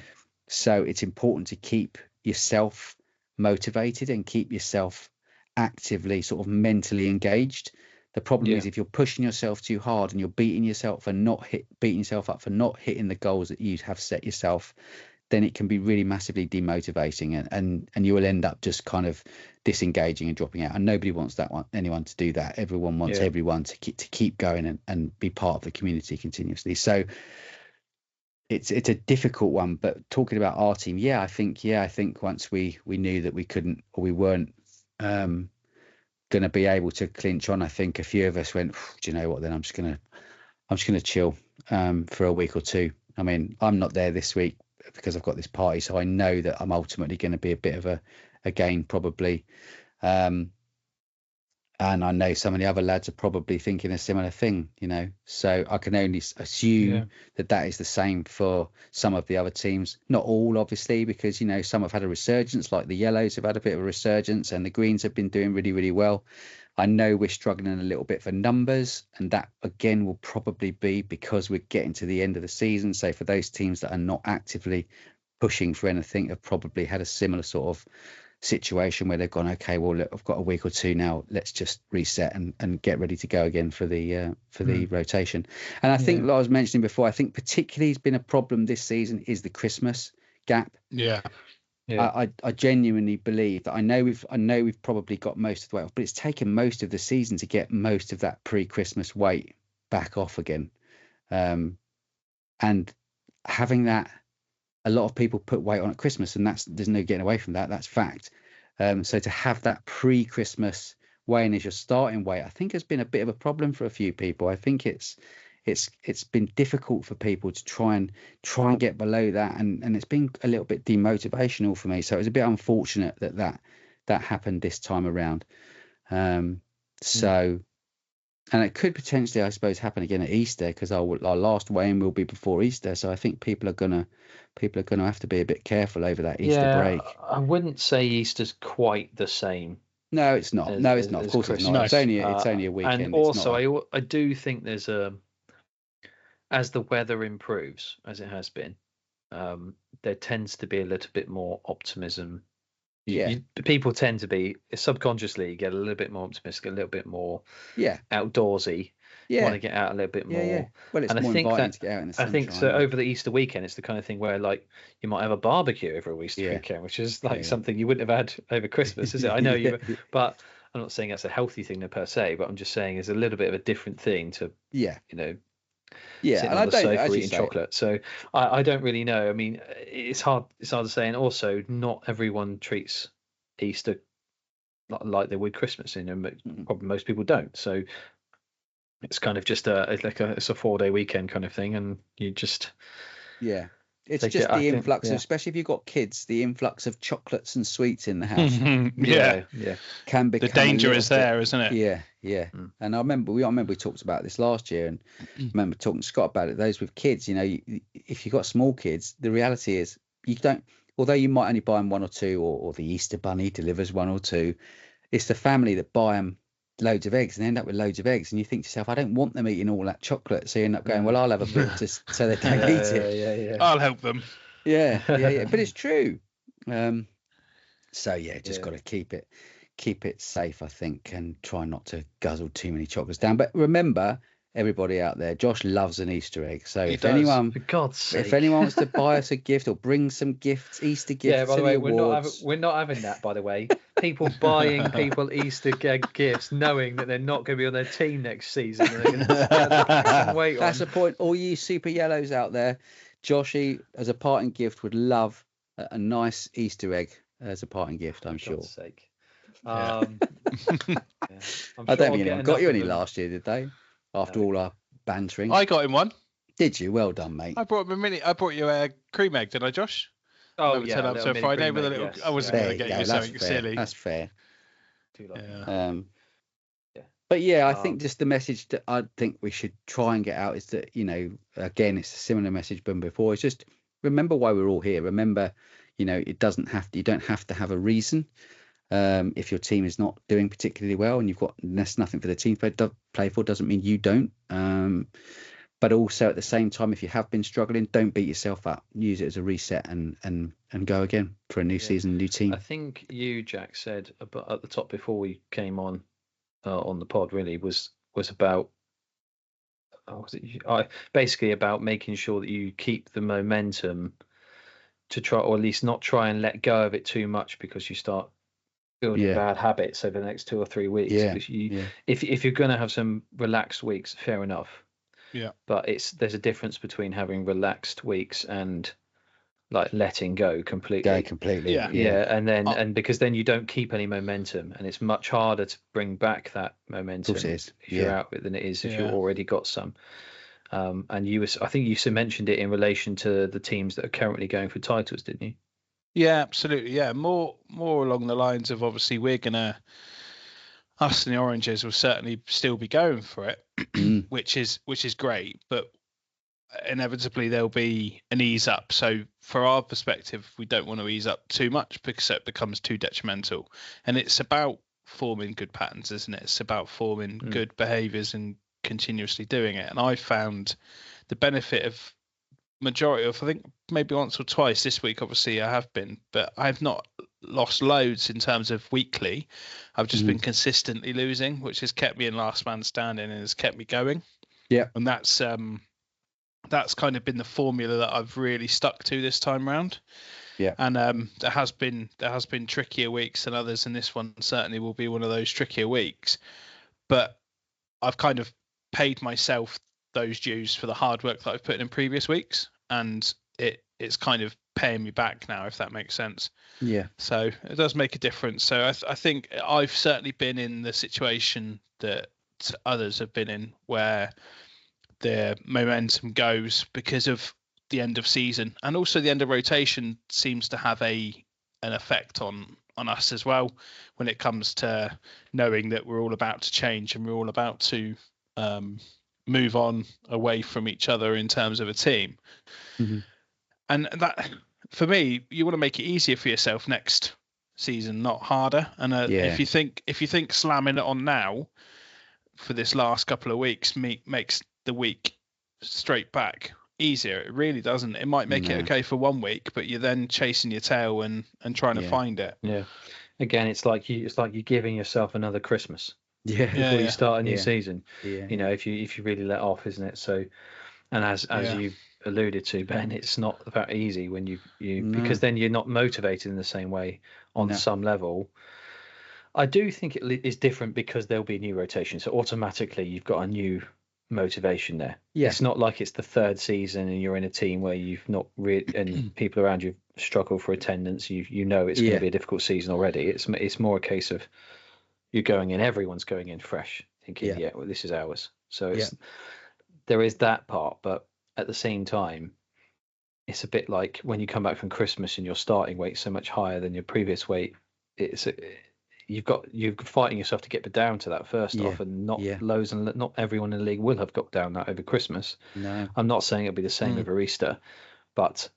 So it's important to keep yourself motivated and keep yourself actively sort of mentally engaged. The problem is if you're pushing yourself too hard and you're beating yourself up for not hitting the goals that you have set yourself, then it can be really massively demotivating, and you will end up just kind of disengaging and dropping out. And nobody wants anyone to do that. Everyone wants everyone to keep going and be part of the community continuously. So it's a difficult one. But talking about our team, I think once we knew that we couldn't, or we weren't going to be able to clinch on, I think a few of us went, do you know what, then I'm just gonna chill for a week or two. I mean, I'm not there this week because I've got this party, so I know that I'm ultimately going to be a bit of a gain probably, and I know some of the other lads are probably thinking a similar thing, so I can only assume that is the same for some of the other teams. Not all, obviously, because some have had a resurgence, like the Yellows have had a bit of a resurgence, and the Greens have been doing really, really well. I know we're struggling a little bit for numbers, and that again will probably be because we're getting to the end of the season. So for those teams that are not actively pushing for anything, have probably had a similar sort of situation where they've gone, okay, well, look, I've got a week or two now, let's just reset and get ready to go again for the rotation. And I think, like I was mentioning before, I think particularly has been a problem this season is the Christmas gap. I genuinely believe that I know we've probably got most of the weight off, but it's taken most of the season to get most of that pre-Christmas weight back off again. And having that, a lot of people put weight on at Christmas, and there's no getting away from that. That's fact. So to have that pre-Christmas weighing as your starting weight, I think has been a bit of a problem for a few people. I think it's been difficult for people to try and get below that, and it's been a little bit demotivational for me. So it was a bit unfortunate that happened this time around. And it could potentially, I suppose, happen again at Easter, because our last weigh-in will be before Easter. So I think people are gonna have to be a bit careful over that Easter break. I wouldn't say Easter's quite the same. No, it's not. It's not. Of course, it's not. It's only a weekend. And also, I do think there's as the weather improves, as it has been, there tends to be a little bit more optimism. People tend to be subconsciously get a little bit more optimistic, a little bit more outdoorsy. Want to get out a little bit more. Well, it's more inviting to get out in the sunshine. I think so. Over the Easter weekend, it's the kind of thing where like you might have a barbecue over a Easter weekend, which is like something you wouldn't have had over Christmas, is it? I know you, but I'm not saying that's a healthy thing per se. But I'm just saying it's a little bit of a different thing to sitting on the sofa eating chocolate. So I don't really know. I mean, it's hard to say, and also not everyone treats Easter like they would Christmas. Probably most people don't. So it's kind of just it's a 4-day weekend kind of thing, and you just it's just the influx of, especially if you've got kids, the influx of chocolates and sweets in the house. Can become the danger is there, isn't it? And I remember we talked about this last year, and I remember talking to Scott about it. Those with kids, if you've got small kids, the reality is you don't. Although you might only buy them one or two, or the Easter Bunny delivers one or two, it's the family that buy them loads of eggs and end up with loads of eggs. And you think to yourself, I don't want them eating all that chocolate. So you end up going, well, I'll have a bit just so they don't eat it. Yeah. I'll help them. Yeah. But it's true. So yeah, just got to keep it safe, I think, and try not to guzzle too many chocolates down. But remember, everybody out there, Josh loves an Easter egg. So He if does. anyone, For God's sake. if anyone wants to buy us a gift or bring some gifts, Easter gifts, Yeah, by the to way, awards, we're not having that. By the way, people buying people Easter egg gifts, knowing that they're not going to be on their team next season, and they're going to wait on. That's the point. All you super yellows out there, Joshy, as a parting gift, would love a nice Easter egg as a parting gift. I'm For sure. God's sake. Yeah. I don't think anyone got you any last year, did they? After all our bantering, I got him one. Did you? Well done, mate. I brought you a cream egg, didn't I, Josh? Oh Never yeah, turn up to a Friday with a little. Yes. I wasn't There going to you get go, you that's something fair. silly. That's fair. Too late. Yeah. But yeah, I think just the message that I think we should try and get out is that, again, it's a similar message than before. It's just remember why we're all here. Remember, you don't have to have a reason. If your team is not doing particularly well and there's nothing for the team to play for, doesn't mean you don't. But also at the same time, if you have been struggling, don't beat yourself up. Use it as a reset and go again for a new season, new team. I think you, Jack, said at the top before we came on the pod, really was about basically about making sure that you keep the momentum to try, or at least not try and let go of it too much, because you start building bad habits over the next 2 or 3 weeks. If you're going to have some relaxed weeks, fair enough. Yeah. But there's a difference between having relaxed weeks and like letting go completely. Yeah. And because then you don't keep any momentum, and it's much harder to bring back that momentum if you're out with than it is if you've already got some. And I think you mentioned it in relation to the teams that are currently going for titles, didn't you? Yeah, absolutely. Yeah, more along the lines of, obviously us and the Oranges will certainly still be going for it, which is great, but inevitably there'll be an ease up. So for our perspective, we don't want to ease up too much because it becomes too detrimental. And it's about forming good patterns, isn't it? It's about forming good behaviours and continuously doing it. And I found the benefit of majority of, I think maybe once or twice this week, obviously I have been, but I've not lost loads in terms of weekly. I've just been consistently losing, which has kept me in last man standing and has kept me going. Yeah. And that's kind of been the formula that I've really stuck to this time round. Yeah. And there has been trickier weeks than others, and this one certainly will be one of those trickier weeks. But I've kind of paid myself those dues for the hard work that I've put in previous weeks, and it's kind of paying me back now, if that makes sense. Yeah. So it does make a difference. So I think I've certainly been in the situation that others have been in, where the momentum goes because of the end of season, and also the end of rotation seems to have an effect on us as well, when it comes to knowing that we're all about to change and we're all about to move on away from each other in terms of a team. And that, for me, you want to make it easier for yourself next season, not harder. And if you think slamming it on now for this last couple of weeks makes the week straight back easier, it really doesn't. It might make it okay for 1 week, but you're then chasing your tail and trying to find it. Yeah. Again, it's like you're giving yourself another Christmas. Before you start a new season. If you really let off, isn't it? So, and as you alluded to, Ben, it's not that easy when you because then you're not motivated in the same way on some level. I do think it is different because there'll be new rotation, so automatically you've got a new motivation there. It's not like it's the third season and you're in a team where you've not really, and people around you struggle for attendance. It's going to be a difficult season already. It's more a case of you're going in, everyone's going in fresh, thinking, well, this is ours. So there is that part, but at the same time, it's a bit like when you come back from Christmas and your starting weight's so much higher than your previous weight. You're fighting yourself to get down to that first off, and not loads, and not everyone in the league will have got down that over Christmas. No, I'm not saying it'll be the same over Easter, but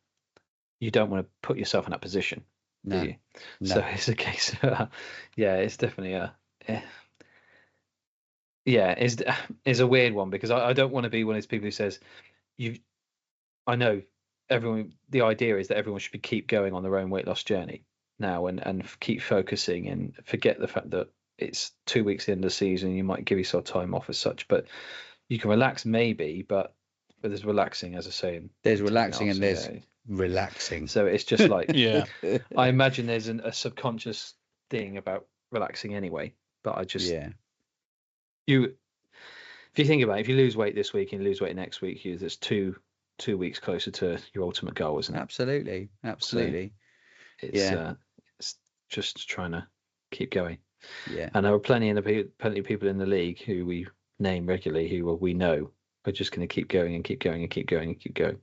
you don't want to put yourself in that position, No, do you? no. So it's a case of, it's definitely it's a weird one, because I don't want to be one of those people who says, I know the idea is that everyone should keep going on their own weight loss journey now, and keep focusing, and forget the fact that it's 2 weeks into the season, you might give yourself time off as such, but you can relax maybe, but there's relaxing, as I say. There's relaxing and there's relaxing. So it's just like, Yeah. I imagine there's a subconscious thing about relaxing anyway, but I just, if you think about it, if you lose weight this week and lose weight next week, there's 2 weeks closer to your ultimate goal, isn't it? Absolutely. So it's just trying to keep going. Yeah. And there are plenty of people in the league who we name regularly who we know are just going to keep going and keep going and keep going and keep going.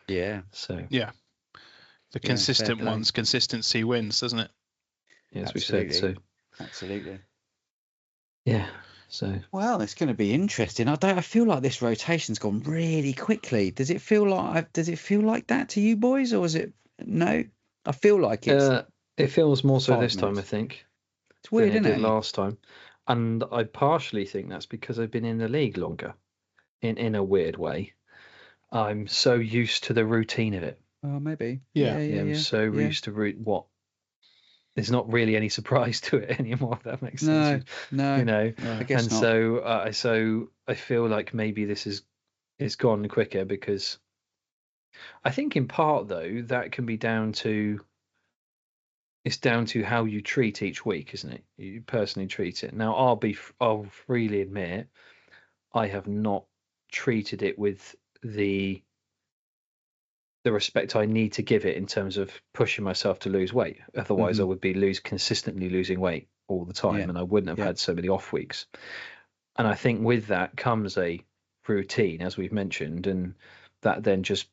Yeah. So the consistent ones, consistency wins, doesn't it? As we said. So absolutely. Yeah. So well, it's going to be interesting. I feel like this rotation's gone really quickly. Does it feel like that to you boys, or is it no? I feel like it feels more so this 5 time, I minutes. think. It's weird, than it isn't did it? last time, and I partially think that's because I've been in the league longer. In a weird way, I'm so used to the routine of it. Oh, maybe. Yeah. I'm so used to what. There's not really any surprise to it anymore, if that makes sense. No. I guess and not. So I feel like maybe this is gone quicker, because I think in part though that can be down to how you treat each week, isn't it? You personally treat it. Now I'll freely admit I have not treated it with the respect I need to give it in terms of pushing myself to lose weight. Otherwise, I would be consistently losing weight all the time, and I wouldn't have had so many off weeks. And I think with that comes a routine, as we've mentioned, and that then just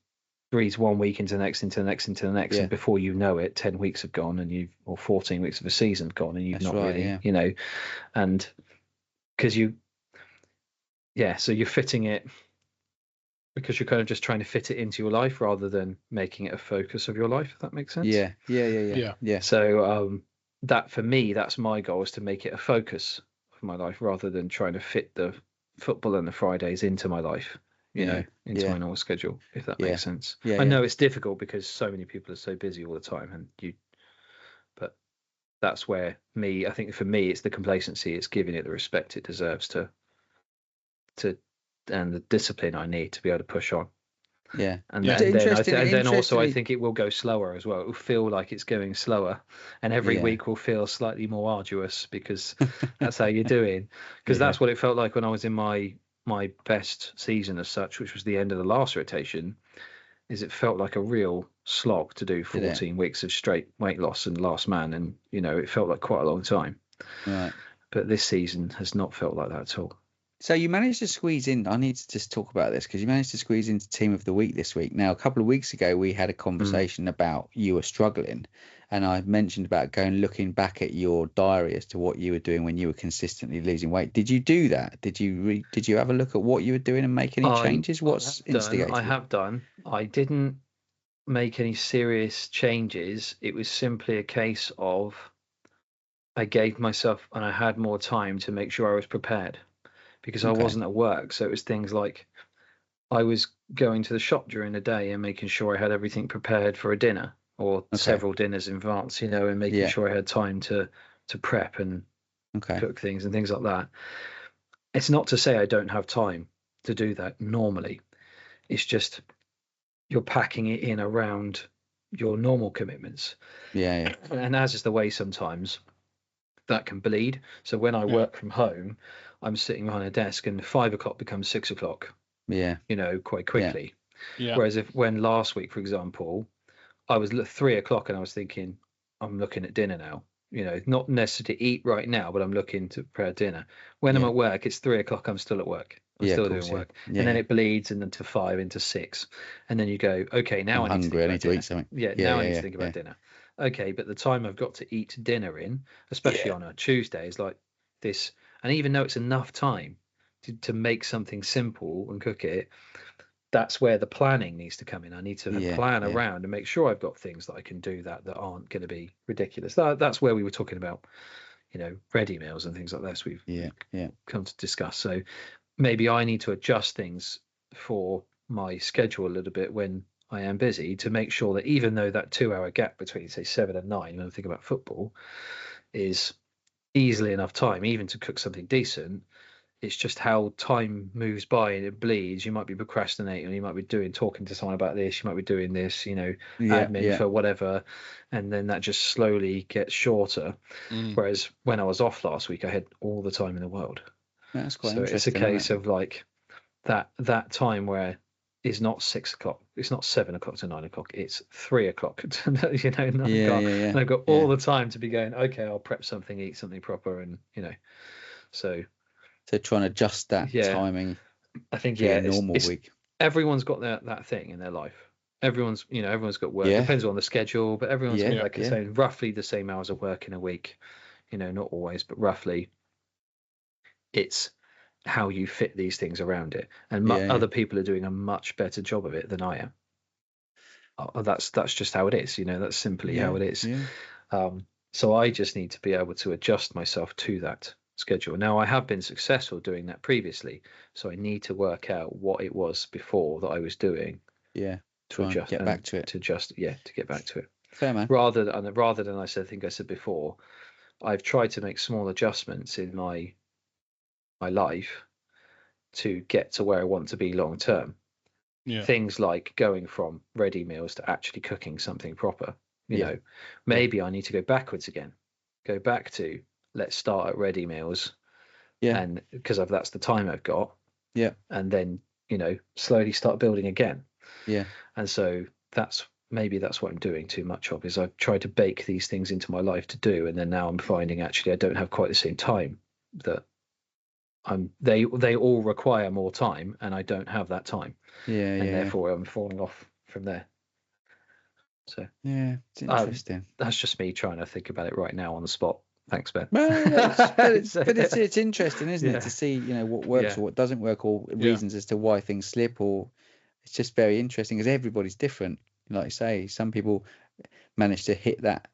breathes 1 week into the next, and before you know it, 10 weeks have gone, or 14 weeks of a season have gone, and you've and because so you're fitting it, because you're kind of just trying to fit it into your life rather than making it a focus of your life, if that makes sense. Yeah. So that, for me, that's my goal, is to make it a focus of my life rather than trying to fit the football and the Fridays into my life, into my normal schedule, if that makes sense. I know it's difficult because so many people are so busy all the time, but that's where I think for me, it's the complacency, it's giving it the respect it deserves and the discipline I need to be able to push on. And then also I think it will go slower as well. It will feel like it's going slower, and every week will feel slightly more arduous, because that's how you're doing. Because that's what it felt like when I was in my best season as such, which was the end of the last rotation. Is it felt like a real slog to do 14 weeks of straight weight loss and last man, and it felt like quite a long time. Right. But this season has not felt like that at all. So you managed to squeeze in. I need to just talk about this, because you managed to squeeze into Team of the Week this week. Now, a couple of weeks ago, we had a conversation about you were struggling, and I mentioned about looking back at your diary as to what you were doing when you were consistently losing weight. Did you do that? Did you have a look at what you were doing and make any changes? What's instigated? I have done. I didn't make any serious changes. It was simply a case of I gave myself, and I had more time to make sure I was prepared, because I wasn't at work. So it was things like I was going to the shop during the day and making sure I had everything prepared for a dinner, or several dinners in advance, and making sure I had time to prep and cook things and things like that. It's not to say I don't have time to do that normally. It's just you're packing it in around your normal commitments. And as is the way sometimes, that can bleed. So when I work from home, I'm sitting behind a desk, and 5 o'clock becomes 6 o'clock. Quite quickly. Whereas when last week, for example, I was 3 o'clock and I was thinking, I'm looking at dinner now. Not necessarily to eat right now, but I'm looking to prepare dinner. When I'm at work, it's 3 o'clock. I'm still at work. I'm still doing work. And then it bleeds into 5, into 6. And then you go, okay, now I need to eat something. Now I need to think about dinner. Okay, but the time I've got to eat dinner in, especially on a Tuesday, is like this. And even though it's enough time to make something simple and cook it, that's where the planning needs to come in. I need to plan yeah. around and make sure I've got things that I can do that aren't going to be ridiculous. That's where we were talking about, ready meals and things like this. We've come to discuss. So maybe I need to adjust things for my schedule a little bit when I am busy, to make sure that even though that 2-hour gap between, say, 7 and 9, when I think about football, is easily enough time even to cook something decent. It's just how time moves by and it bleeds. You might be procrastinating, you might be talking to someone about this, you might be doing this, admin for whatever, and then that just slowly gets shorter. Whereas when I was off last week, I had all the time in the world. That's quite so interesting. It's a case of like that time where it's not 6 o'clock, it's not 7 o'clock to 9 o'clock, it's 3 o'clock. And I've got all the time to be going, okay, I'll prep something, eat something proper, and so trying to adjust that timing. I think a normal week. Everyone's got that thing in their life. Everyone's got work. Depends on the schedule, but everyone's got roughly the same hours of work in a week. Not always, but roughly. It's how you fit these things around it, and other people are doing a much better job of it than I am. That's just how it is. That's simply how it is. So I just need to be able to adjust myself to that schedule. Now, I have been successful doing that previously, so I need to work out what it was before that I was doing. To adjust, get back to it. To get back to it. Fair, man. Rather than I think I said before, I've tried to make small adjustments in my life to get to where I want to be long term. Things like going from ready meals to actually cooking something proper. Maybe I need to go backwards again. Go back to, let's start at ready meals. And because that's the time I've got. And then, slowly start building again. And so that's what I'm doing too much of, is I've tried to bake these things into my life to do, and then now I'm finding actually I don't have quite the same time. That they all require more time, and I don't have that time. Therefore I'm falling off from there. So it's interesting. That's just me trying to think about it right now on the spot. Thanks, Ben. Well, it's interesting, isn't it, to see what works or what doesn't work, or reasons as to why things slip, or it's just very interesting because everybody's different. Like you say, some people manage to hit that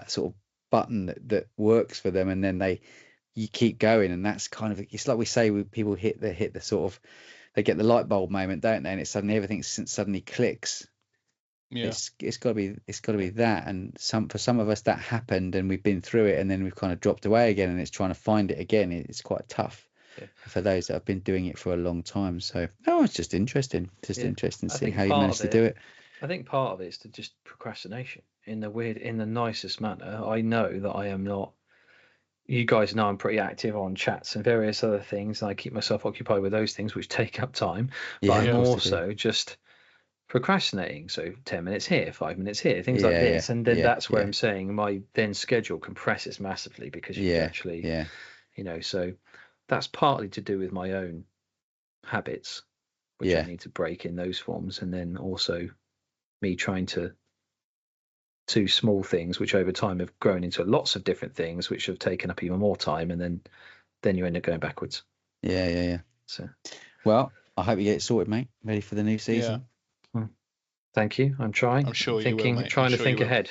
sort of button that works for them, and then you keep going, and that's kind of, it's like we say, people hit the sort of, they get the light bulb moment, don't they? And it's suddenly everything suddenly clicks. It's got to be that, and for some of us that happened, and we've been through it, and then we've kind of dropped away again, and it's trying to find it again. It's quite tough for those that have been doing it for a long time. So it's just interesting, interesting seeing how you managed to do it. I think part of it is to just procrastination in the nicest manner. I know that I am not. You guys know I'm pretty active on chats and various other things, and I keep myself occupied with those things which take up time. But I'm also just procrastinating. So 10 minutes here, 5 minutes here, things like this, and then that's where I'm saying my then schedule compresses massively, because you actually, so that's partly to do with my own habits, which I need to break in those forms, and then also me trying to do small things which over time have grown into lots of different things which have taken up even more time, and then you end up going backwards. So well, I hope you get it sorted, mate, ready for the new season. Thank you. I'm trying. I'm sure you will, mate. Trying to think ahead.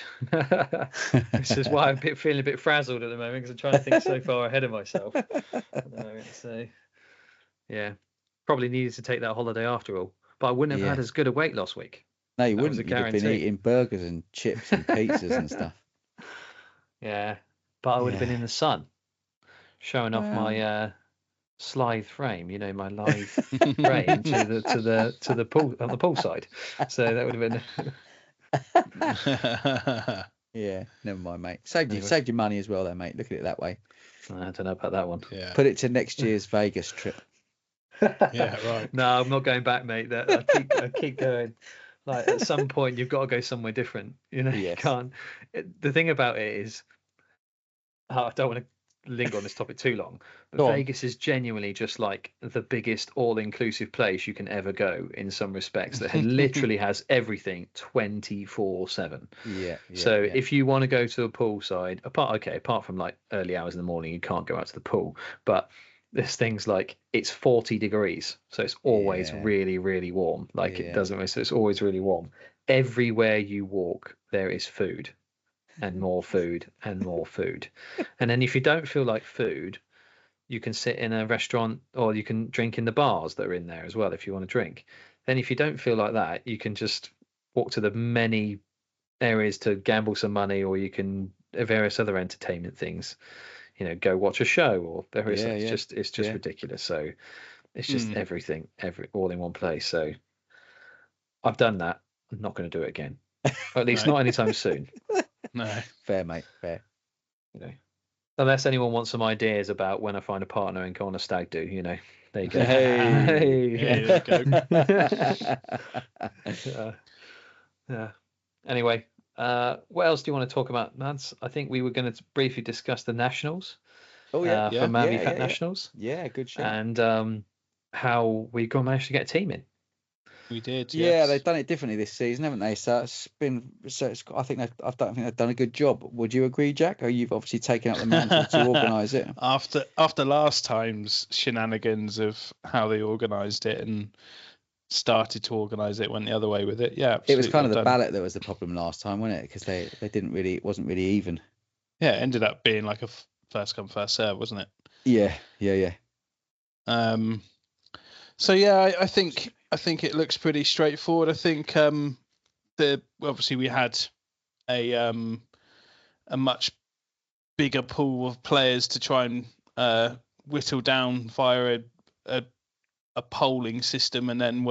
This is why I'm feeling a bit frazzled at the moment, because I'm trying to think so far ahead of myself at the moment. So probably needed to take that holiday after all, but I wouldn't have had as good a weight loss week. No, you wouldn't. You'd have been eating burgers and chips and pizzas and stuff. Yeah, but I would have been in the sun, showing off my slithe frame, my lithe frame to the pool on the pool side. So that would have been. Never mind, mate. Saved your money as well, there, mate. Look at it that way. I don't know about that one. Put it to next year's Vegas trip. Right. No, I'm not going back, mate. I keep going. Like, at some point you've got to go somewhere different. You can't. The thing about it is, I don't want to linger on this topic too long, but Vegas is genuinely just like the biggest all-inclusive place you can ever go in some respects, that literally has everything 24/7. So if you want to go to a poolside, apart from like early hours in the morning, you can't go out to the pool, but there's things like it's 40 degrees, so it's always Yeah. really, really warm. Like Yeah. it doesn't, so it's always really warm. Everywhere you walk, there is food and more food and more food. And then if you don't feel like food, you can sit in a restaurant or you can drink in the bars that are in there as well if you want to drink. Then if you don't feel like that, you can just walk to the many areas to gamble some money, or you can various other entertainment things. You know, go watch a show or various. It's just ridiculous. So it's just everything, all in one place. So I've done that. I'm not going to do it again. Or at least not anytime soon. No. Fair, mate. Fair. You know, unless anyone wants some ideas about when I find a partner and go on a stag do. You know, there you go. Hey. There you go. Yeah. Anyway, what else do you want to talk about, Nance? I think we were going to briefly discuss the nationals. Oh yeah, for Mammy Fat Nationals. Yeah, good show. And how we managed to get a team in. We did. Yeah, yes. they've done it differently this season, haven't they? So it's been. I think they've done a good job. Would you agree, Jack? Or you've obviously taken up the mantle to organise it. After last time's shenanigans of how they organised it and started to organise it, went the other way with it. Yeah, absolutely. It was kind of the ballot that was the problem last time, wasn't it? Because they didn't really. It wasn't really even. Yeah, it ended up being like a first come first serve, wasn't it? Yeah. So yeah, I think it looks pretty straightforward. I think obviously we had a much bigger pool of players to try and whittle down via a polling system, and then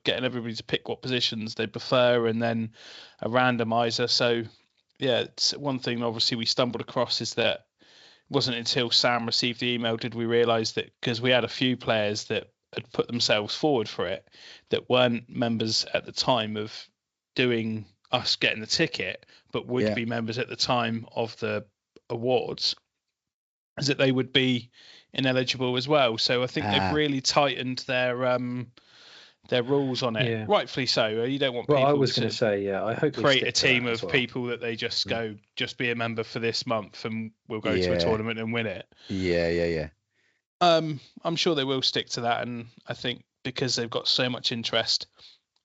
getting everybody to pick what positions they prefer, and then a randomizer. So yeah, it's one thing obviously we stumbled across is that it wasn't until Sam received the email did we realise that, because we had a few players that had put themselves forward for it that weren't members at the time of doing us getting the ticket, but would be members at the time of the awards, is that they would be ineligible as well. So I think they've really tightened their rules on it. Yeah. Rightfully so. You don't want people I was going to say, I hope create a team of people that they just go, just be a member for this month and we'll go to a tournament and win it. Yeah. I'm sure they will stick to that, and I think because they've got so much interest,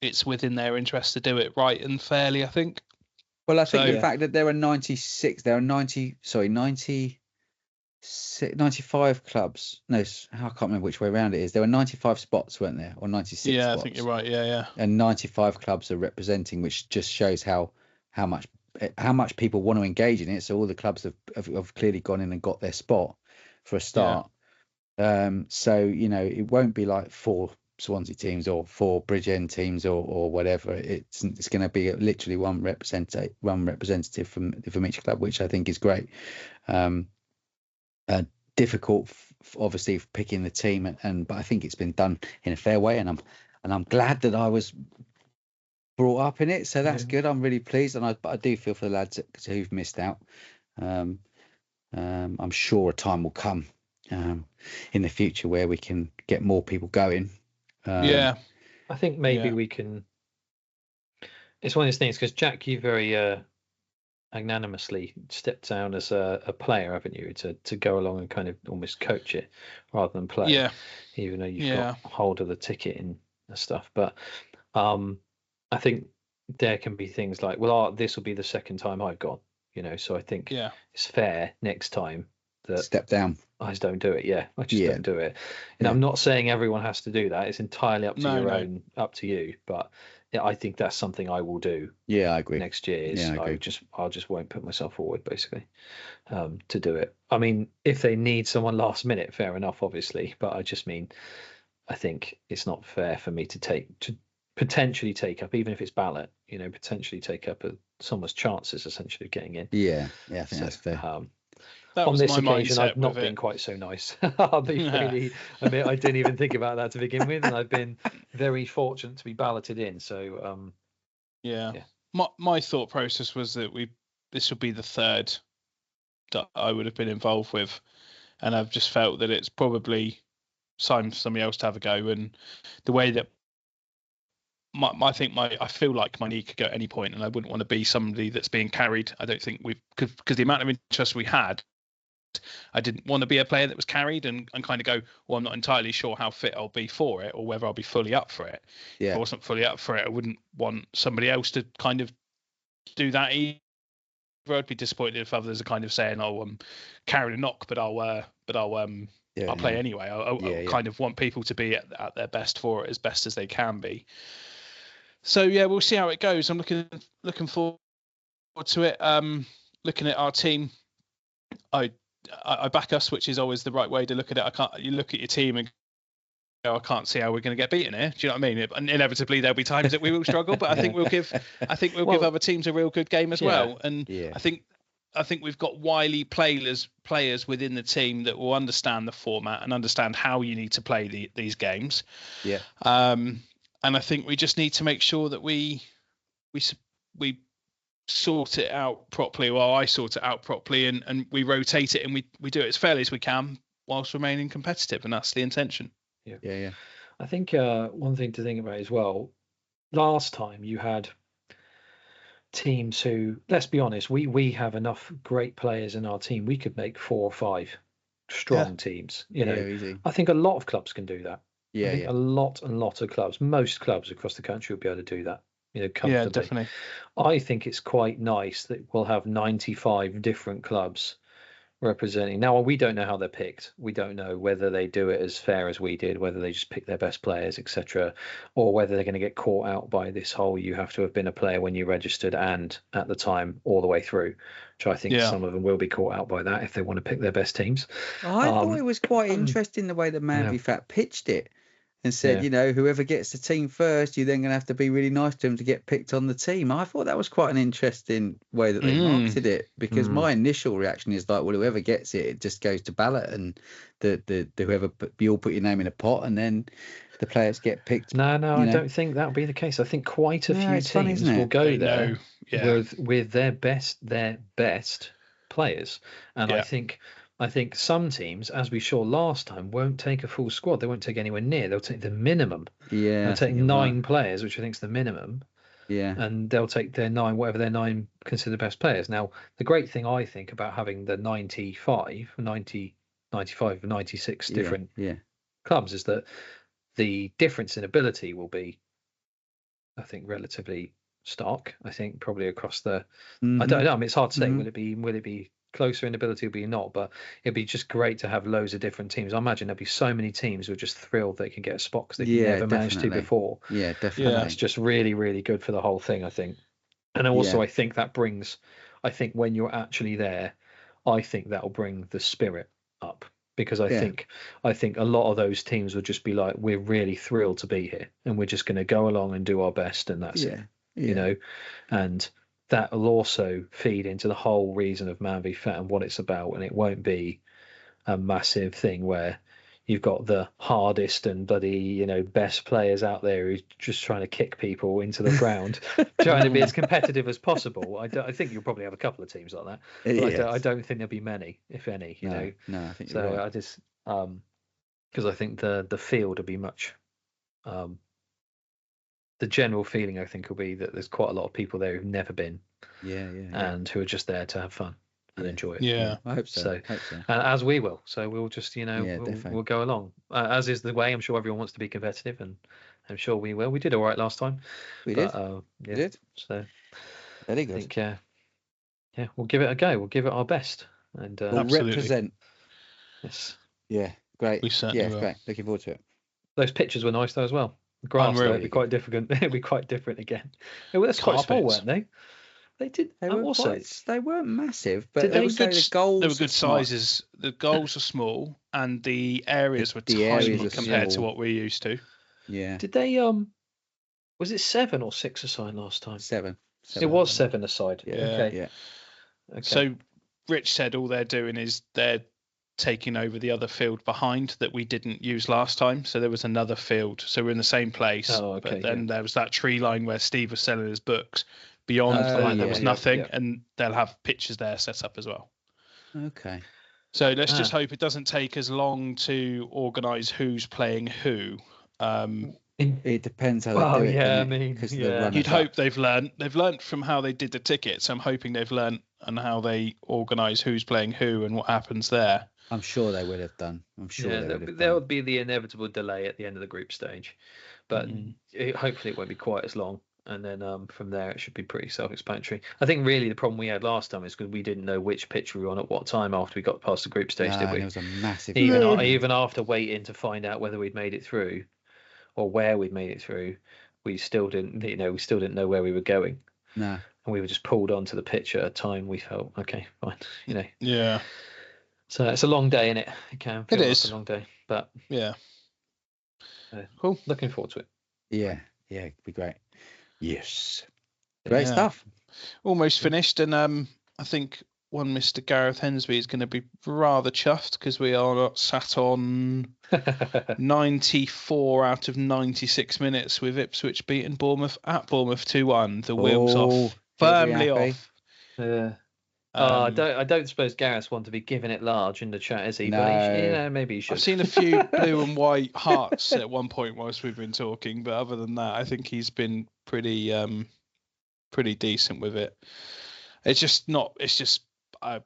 it's within their interest to do it right and fairly, I think. Well, I think the fact that there are 95 clubs. No, I can't remember which way around it is. There were 95 spots, weren't there? Or 96 spots. Yeah, I think you're right. Yeah. And 95 clubs are representing, which just shows how much people want to engage in it. So all the clubs have clearly gone in and got their spot for a start. So, it won't be like 4 Swansea teams or 4 Bridgend teams or whatever. It's going to be literally one representative from each club, which I think is great. Difficult, obviously, picking the team, but I think it's been done in a fair way, and I'm glad that I was brought up in it. So that's good. I'm really pleased, but I do feel for the lads who've missed out. I'm sure a time will come in the future where we can get more people going. I think maybe we can. It's one of those things, because Jack, you very magnanimously stepped down as a player, haven't you, to go along and kind of almost coach it rather than play, even though you've got hold of the ticket and stuff. But I think there can be things like, this will be the second time I've gone, so I think it's fair next time that step down. I just don't do it. I just don't do it. And I'm not saying everyone has to do that. It's entirely up to up to you. But I think that's something I will do. Yeah, I agree. Next year, I just won't put myself forward, basically, to do it. I mean, if they need someone last minute, fair enough, obviously. But I just mean, I think it's not fair for me to potentially take up, even if it's ballot, potentially take up someone's chances essentially of getting in. Yeah, I think that's fair. On this occasion, I've not been quite so nice. I'll be really admit I didn't even think about that to begin with, and I've been very fortunate to be balloted in. So, my thought process was that this would be the third that I would have been involved with, and I've just felt that it's probably time for somebody else to have a go. And the way that I feel like my knee could go at any point, and I wouldn't want to be somebody that's being carried. I don't think because the amount of interest we had. I didn't want to be a player that was carried and kind of go, well, I'm not entirely sure how fit I'll be for it or whether I'll be fully up for it. If I wasn't fully up for it, I wouldn't want somebody else to kind of do that either. I'd be disappointed if others are kind of saying, "Oh, I'm carrying a knock, but I'll play anyway." I kind of want people to be at their best for it as best as they can be. So yeah, we'll see how it goes. I'm looking forward to it. Looking at our team, I back us, which is always the right way to look at it. You look at your team and go, I can't see how we're going to get beaten here. Do you know what I mean? And inevitably there'll be times that we will struggle, but I think we'll give other teams a real good game as well. And I think we've got wily players within the team that will understand the format and understand how you need to play these games. Yeah. And I think we just need to make sure that we sort it out properly. Well, I sort it out properly, and we rotate it, and we do it as fairly as we can whilst remaining competitive, and that's the intention. Yeah. I think one thing to think about as well, last time you had teams who, let's be honest, we have enough great players in our team. We could make 4 or 5 strong teams. Easy. I think a lot of clubs can do that. A lot of clubs, most clubs across the country will be able to do that. Comfortably. Yeah, definitely. I think it's quite nice that we'll have 95 different clubs representing. Now, we don't know how they're picked. We don't know whether they do it as fair as we did, whether they just pick their best players, etc., or whether they're going to get caught out by this whole you have to have been a player when you registered and at the time all the way through, which I think some of them will be caught out by that if they want to pick their best teams. I thought it was quite interesting the way that Man v Fat pitched it and said, whoever gets the team first, you're then going to have to be really nice to them to get picked on the team. I thought that was quite an interesting way that they marketed it, because my initial reaction is like, well, whoever gets it, it just goes to ballot, and you all put your name in a pot, and then the players get picked. No, I don't think that'll be the case. I think quite a few teams will go there with their best players, and I think some teams, as we saw last time, won't take a full squad. They won't take anywhere near. They'll take the minimum. Yeah. They'll take 9 players, which I think is the minimum. Yeah. And they'll take their 9, whatever their 9 consider best players. Now, the great thing I think about having the 95, 96 different clubs is that the difference in ability will be, I think, relatively stark. I think probably across the. I don't know. I mean, it's hard to say. Will it be closer in ability, will be not, but it'd be just great to have loads of different teams. I imagine there'd be so many teams who are just thrilled they can get a spot because they never managed to before. Yeah, definitely. And that's just really, really good for the whole thing, I think. And also, I think that brings, when you're actually there, I think that'll bring the spirit up, because I think a lot of those teams would just be like, we're really thrilled to be here, and we're just going to go along and do our best, and that's it. And that will also feed into the whole reason of Man v Fat and what it's about, and it won't be a massive thing where you've got the hardest and bloody best players out there who's just trying to kick people into the ground, trying to be as competitive as possible. I think you'll probably have a couple of teams like that, but I don't think there'll be many, if any. No, I think so. Right. I just because I think the field will be much. The general feeling, I think, will be that there's quite a lot of people there who've never been, and who are just there to have fun and enjoy it. Yeah, I hope so. And as we will, so we'll just we'll go along, as is the way. I'm sure everyone wants to be competitive, and I'm sure we will. We did all right last time. We did. So very good. I think, we'll give it a go. We'll give it our best, and we'll represent. Yes. Yeah, great. We certainly will. Great. Looking forward to it. Those pictures were nice though as well. Grass, though, it'd be quite different. It'd be quite different again. That's quite small, weren't they? They did. They weren't massive, but they were good. The goals they were good sizes. The goals are small, and the areas were tiny compared to what we're used to. Yeah. Did they? Was it 7 or 6 aside last time? 7. It was 7 aside. Yeah. Okay. Yeah. Okay. So, Rich said all they're doing is they're taking over the other field behind that we didn't use last time. So there was another field. So we're in the same place. Oh, okay, but then there was that tree line where Steve was selling his books. Beyond that, there was nothing, and they'll have pitches there set up as well. Okay. So let's just hope it doesn't take as long to organise who's playing who. It depends how they do it. Yeah, I mean, you'd hope they've learnt from how they did the tickets. I'm hoping they've learnt and how they organise who's playing who and what happens there. I'm sure they would have done. I'm sure they would have there done. would be the inevitable delay at the end of the group stage, but hopefully it won't be quite as long. And then from there, it should be pretty self-explanatory. I think really the problem we had last time is because we didn't know which pitch we were on at what time after we got past the group stage, did we? It was a massive. Even after waiting to find out whether we'd made it through or where we'd made it through, we still didn't know where we were going. No. And we were just pulled onto the pitch at a time we felt, okay, fine, Yeah. So it's a long day, innit? It can feel like a long day, but yeah. Cool. Looking forward to it. Yeah, it'd be great. Yes. Great stuff. Almost finished, and I think one Mr. Gareth Hensby is going to be rather chuffed because we are sat on 94 out of 96 minutes with Ipswich beating Bournemouth at Bournemouth 2-1. The wheels off, firmly off. Yeah. I don't suppose Gareth's one to be giving it large in the chat, is he? No. But maybe he should. I've seen a few blue and white hearts at one point whilst we've been talking, but other than that, I think he's been pretty decent with it. It's just I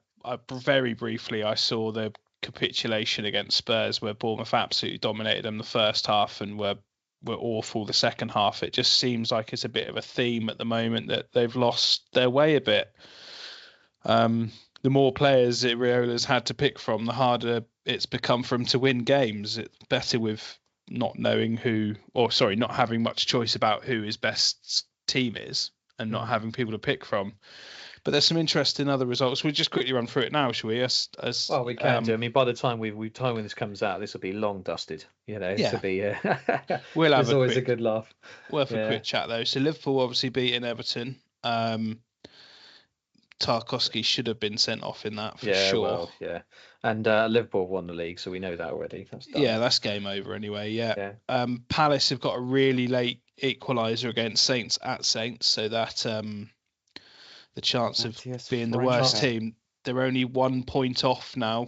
very briefly I saw the capitulation against Spurs where Bournemouth absolutely dominated them the first half and were awful the second half. It just seems like it's a bit of a theme at the moment that they've lost their way a bit. The more players Iriola's had to pick from, the harder it's become for him to win games. It's better with not having much choice about who his best team is and not having people to pick from. But there's some interesting other results. We'll just quickly run through it now, shall we? Well, we can do. I mean, by the time when this comes out, this will be long dusted. This will be. We'll have a good laugh. Worth a quick chat though. So Liverpool obviously beating Everton. Tarkowski should have been sent off in that for sure. Well, yeah. And Liverpool won the league, so we know that already. That's done. Yeah, that's game over anyway. Yeah. Palace have got a really late equaliser against Saints at Saints, so that the chance of being the worst team, they're only 1 point off now,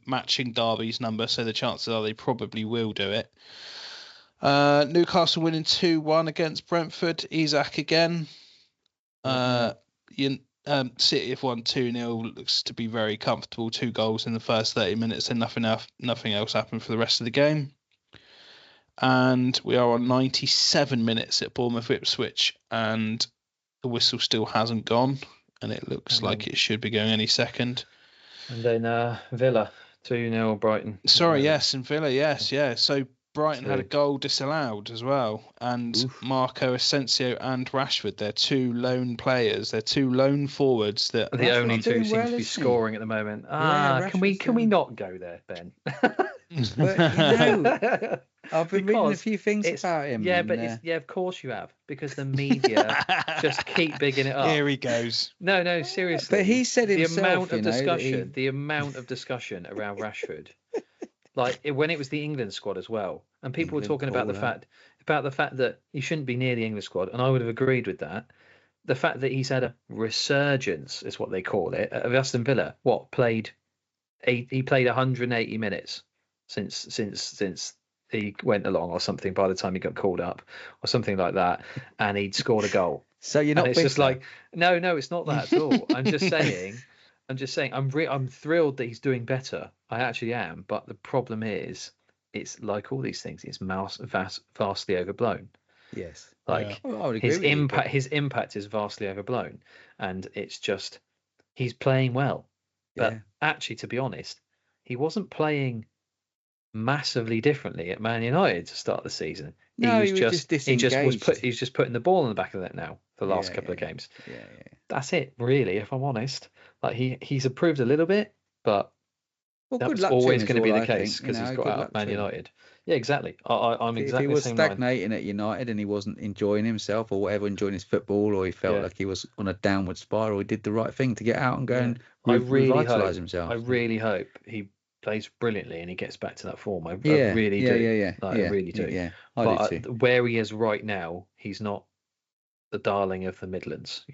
matching Derby's number, so the chances are they probably will do it. Newcastle winning 2-1 against Brentford. Isak again. City have won 2-0. Looks to be very comfortable. 2 goals in the first 30 minutes and nothing else happened for the rest of the game. And we are on 97 minutes at Bournemouth Ipswich, and the whistle still hasn't gone, and it looks like it should be going any second. And then Villa 2-0 Brighton. And Villa, yes. So Brighton had a goal disallowed as well, and Marco Asensio and Rashford, they're 2 lone players, they're 2 lone forwards that the only 2 seem to be scoring at the moment. Can we not go there, Ben? I've been reading a few things about him. Yeah, but of course you have, because the media just keep bigging it up. Here he goes. No, seriously. But he said himself, the amount of discussion around Rashford. Like when it was the England squad as well, and people were talking about the fact that he shouldn't be near the England squad, and I would have agreed with that. The fact that he's had a resurgence is what they call it of Aston Villa. He played 180 minutes since he went along or something. By the time he got called up or something like that, and he'd scored a goal. So you're not. And it's just like no, it's not that at all. I'm just saying. I'm thrilled that he's doing better. I actually am, but the problem is, it's like all these things. It's vastly overblown. Yes. Like his impact is vastly overblown, and it's just he's playing well. But actually, to be honest, he wasn't playing massively differently at Man United to start the season. No, he was just putting the ball in the back of the net now for the last couple of games. Yeah. That's it, really, if I'm honest. Like he's improved a little bit, but that's always going to be the case because he's got out of Man United. Yeah, exactly. I'm exactly. If he was the same stagnating at United and he wasn't enjoying himself or whatever, enjoying his football, or he felt like he was on a downward spiral, he did the right thing to get out and go and revitalise himself. I really hope he plays brilliantly and he gets back to that form. I really do. I really do. Yeah, I do too. Where he is right now, he's not the darling of the Midlands,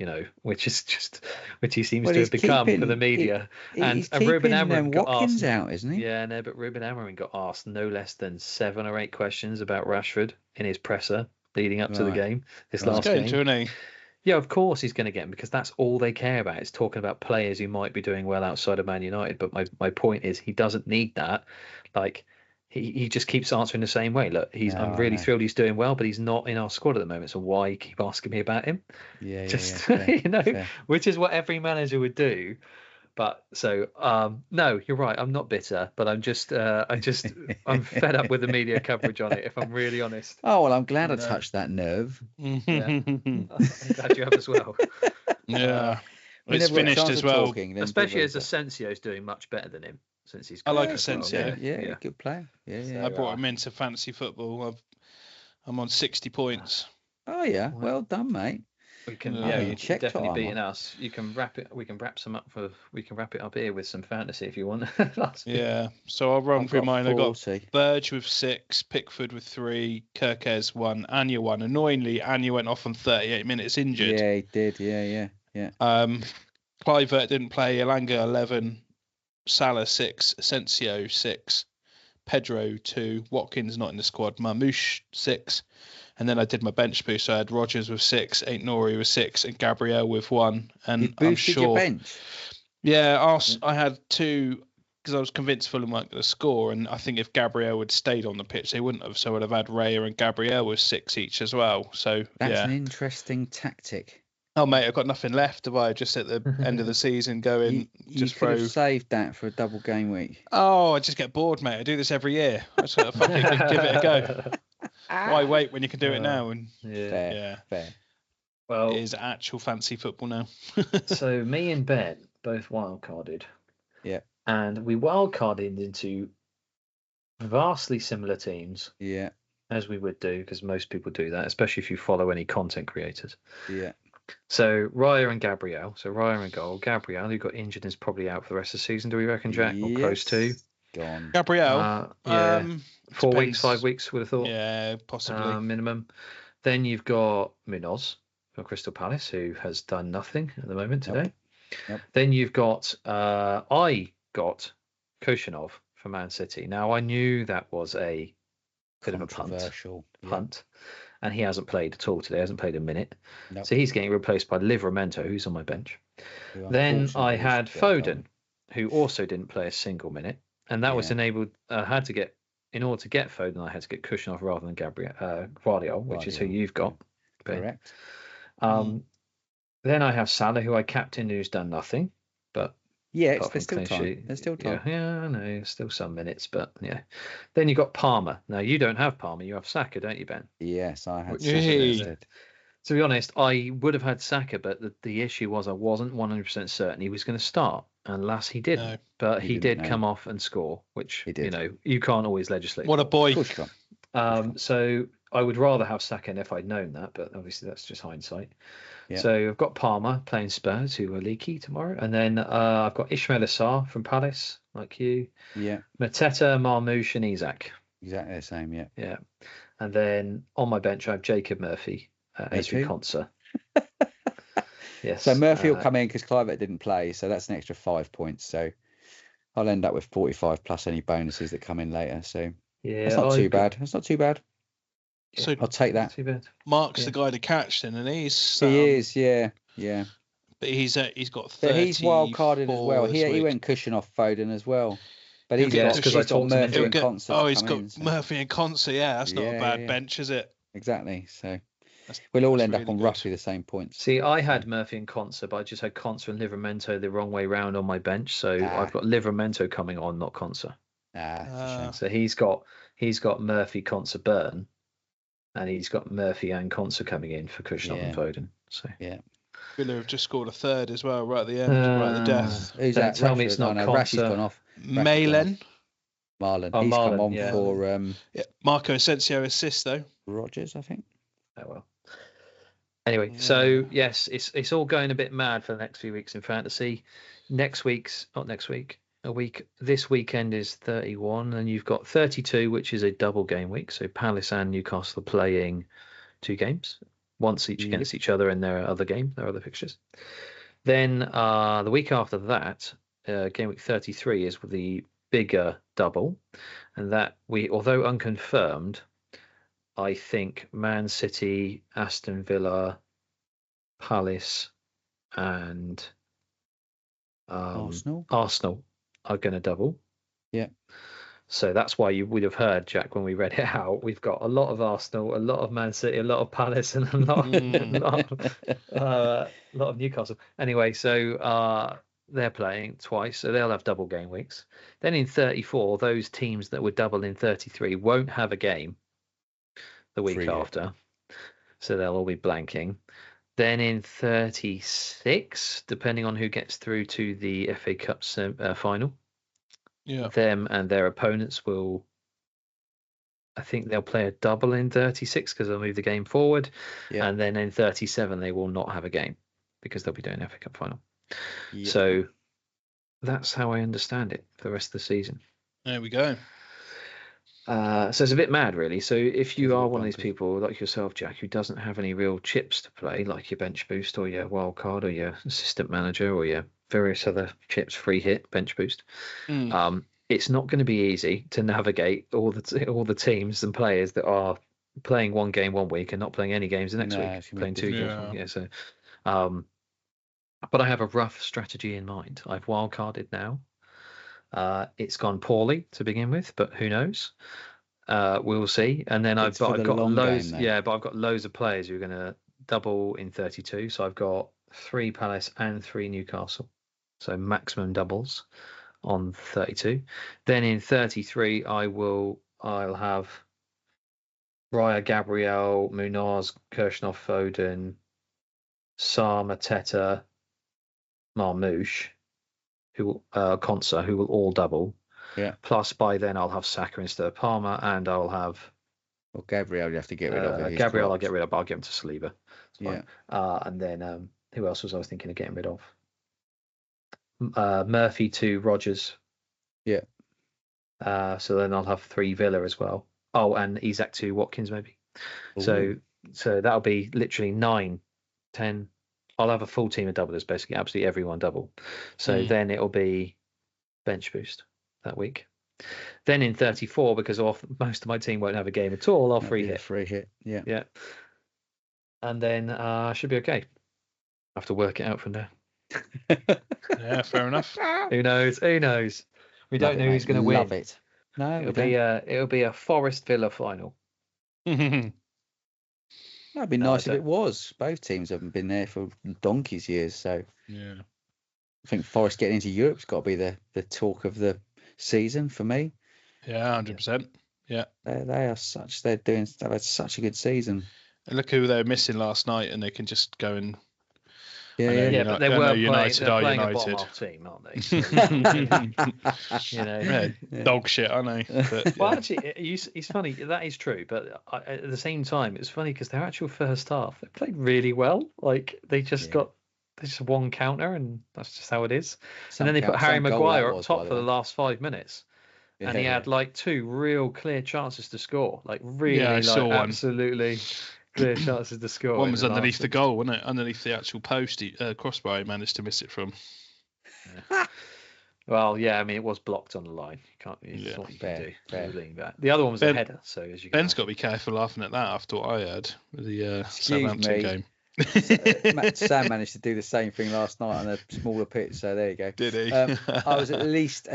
which he seems to have become for the media. He's Ruben Amorim got Watkins out, isn't he? Yeah, no, but Ruben Amorim got asked no less than 7 or 8 questions about Rashford in his presser leading up to the game. This last game. Yeah, of course he's going to get them because that's all they care about. It's talking about players who might be doing well outside of Man United. But my point is he doesn't need that. Like he just keeps answering the same way. Look, I'm really thrilled he's doing well, but he's not in our squad at the moment. So why keep asking me about him? Yeah, Just fair. which is what every manager would do. But so no, you're right. I'm not bitter, but I'm fed up with the media coverage on it. If I'm really honest. Oh well, I'm glad I touched that nerve. Yeah, I'm glad you have as well. Yeah, it's finished as well. Especially as Asensio's doing much better than him since he's. I like Asensio. Well. Yeah, good player. Yeah. I brought him into fantasy football. I'm on 60 points. Oh yeah, well done, mate. We can, you've definitely beaten us. You can wrap it. We can wrap it up here with some fantasy if you want. Yeah. So I'll run through mine. 40. I got Burge with 6, Pickford with 3, Kirkes 1, Anya 1. Annoyingly, Anya went off on 38 minutes injured. Yeah, he did. Yeah. Kluivert didn't play. Elanga 11, Salah 6, Asensio 6, Pedro 2, Watkins not in the squad, Marmouche 6. And then I did my bench boost. So I had Rodgers with 6, Ain't Nori with 6, and Gabriel with 1. And you boosted your bench? Yeah, I had 2 because I was convinced Fulham weren't going to score. And I think if Gabriel had stayed on the pitch, they wouldn't have. So I'd have had Raya and Gabriel with 6 each as well. So that's an interesting tactic. Oh mate, I've got nothing left. Have I? Just at the end of the season, going you could have saved that for a double game week. Oh, I just get bored, mate. I do this every year. I just gotta fucking give it a go. Why wait when you can do it now? And fair. Well, it is actual fancy football now. So me and Ben both wildcarded. Yeah. And we wildcarded into vastly similar teams. Yeah. As we would do, because most people do that, especially if you follow any content creators. Yeah. So Raya and Gabriel. So Raya and goal. Gabriel, who got injured, is probably out for the rest of the season. Do we reckon, Jack? Or close to? Gone. Gabriel. 4 weeks, 5 weeks, would have thought. Yeah, possibly. Minimum. Then you've got Munoz for Crystal Palace, who has done nothing at the moment today. Nope. Then you've got I got Koshinov for Man City. Now I knew that was a bit of a punt. And he hasn't played at all today. Hasn't played a minute. Nope. So he's getting replaced by Livramento, who's on my bench. Then I had Foden, who also didn't play a single minute, and that was enabled. In order to get Foden, I had to get Kushnerov rather than Guardiola, which is who you've got. Correct. Then I have Salah, who I captained, who's done nothing, but. Yeah, there's still time. There's still time. Yeah, I know. Still some minutes, but yeah. Then you got Palmer. Now, you don't have Palmer. You have Saka, don't you, Ben? Yes, I had Saka instead. To be honest, I would have had Saka, but the issue was I wasn't 100% certain he was going to start. And alas, he didn't. No, but he did come off and score, which, you can't always legislate. What a boy. So I would rather have Saka if I'd known that, but obviously that's just hindsight. Yeah. So I've got Palmer playing Spurs, who are leaky tomorrow. And then I've got Ismail Assar from Palace, like you. Yeah. Mateta, Marmouche, and Isak. Exactly the same, yeah. Yeah. And then on my bench, I have Jacob Murphy, Ezri Konsa. Yes. So Murphy will come in because Kluivert didn't play, so that's an extra 5 points. So I'll end up with 45 plus any bonuses that come in later. So that's not too bad. That's not too bad. So I'll take that. Mark's the guy to catch then, and he is, yeah. But he's got 30. But he's wild carded as well. He went cushion off Foden as well. But he's got Murphy and Konsa. Oh, he's got Murphy and Konsa. Yeah, that's not a bad bench, is it? Exactly. So we'll all end up on roughly the same points. See, I had Murphy and Konsa, but I just had Konsa and Livramento the wrong way round on my bench. So I've got Livramento coming on, not Konsa. So he's got Murphy, Konsa, Burn. And he's got Murphy and Konsa coming in for Kushner and Foden. So Villa have just scored a third as well, right at the end, right at the death. Who's that? Tell me it's not Konsa. Rashi's gone off. Marlon. He's come on for Marco Asensio assist though. Rodgers, I think. Oh well. Anyway, so yes, it's all going a bit mad for the next few weeks in fantasy. This weekend is 31, and you've got 32, which is a double game week. So Palace and Newcastle are playing 2 games, once each against each other in their other fixtures. Then the week after that, game week 33 is the bigger double, and that although unconfirmed, I think Man City, Aston Villa, Palace, and Arsenal are going to double. Yeah. So that's why you would have heard, Jack, when we read it out, we've got a lot of Arsenal, a lot of Man City, a lot of Palace, and a lot of Newcastle. Anyway, so they're playing twice, so they'll have double game weeks. Then in 34, those teams that were double in 33 won't have a game the week after. So they'll all be blanking. Then in 36, depending on who gets through to the FA Cup final, them and their opponents will, I think they'll play a double in 36 because they'll move the game forward. Yeah. And then in 37, they will not have a game because they'll be doing FA Cup final. Yeah. So that's how I understand it for the rest of the season. There we go. So it's a bit mad, really. So if you are one of these people like yourself, Jack, who doesn't have any real chips to play, like your bench boost or your wild card or your assistant manager or your various other chips, free hit, bench boost, it's not going to be easy to navigate all the teams and players that are playing one game one week and not playing any games the next week, playing two games. Yeah. So, but I have a rough strategy in mind. I've wildcarded now. It's gone poorly to begin with, but who knows? We'll see. And then I've got loads. But I've got loads of players who are going to double in 32. So I've got 3 Palace and 3 Newcastle. So maximum doubles on 32. Then in 33, I'll have Raya, Gabriel, Munoz, Kirshnoff, Foden, Sarr, Mateta, Marmouche, Konsa, who will all double. Yeah. Plus, by then I'll have Saka instead of Palmer, and I'll have. Well, Gabriel, you have to get rid of. Gabriel, I'll get rid of, but I'll give him to Saliba. Yeah. And then who else was I thinking of getting rid of? Murphy to Rodgers. Yeah. So then I'll have 3 Villa as well. Oh, and Isak to Watkins maybe. Ooh. So that'll be literally 9, 10. I'll have a full team of doublers, basically absolutely everyone double. So then it'll be bench boost that week. Then in 34, because most of my team won't have a game at all, I'll free hit. Yeah. Yeah. And then I should be okay. I have to work it out from there. Yeah, fair enough. Who knows? We don't know who's going to win. Love it. No, it'll be a Forest Villa final. That'd be nice if it was. Both teams haven't been there for donkey's years, so yeah. I think Forest getting into Europe's got to be the talk of the season for me. Yeah, 100%. Yeah, they've had such a good season. And look who they were missing last night, and they can just go and. Yeah, but they were United are playing United. A bottom-half team, aren't they? Dog shit, aren't they? But, well, actually, it's funny. That is true, but at the same time, it's funny because their actual first half, they played really well. Like they just got one counter, and that's just how it is. And then they put Harry Maguire up top for the last 5 minutes, and he had like 2 real clear chances to score. Like really, absolutely. Clear chances to score. One was underneath the goal, wasn't it? Underneath the actual post, crossbar, he managed to miss it from. Yeah. Well, yeah, I mean, it was blocked on the line. What you can do. The other one was a header, so as you Ben's got to be careful laughing at that after what I heard with the Southampton game. Sam managed to do the same thing last night on a smaller pitch, so there you go. Did he? I was at least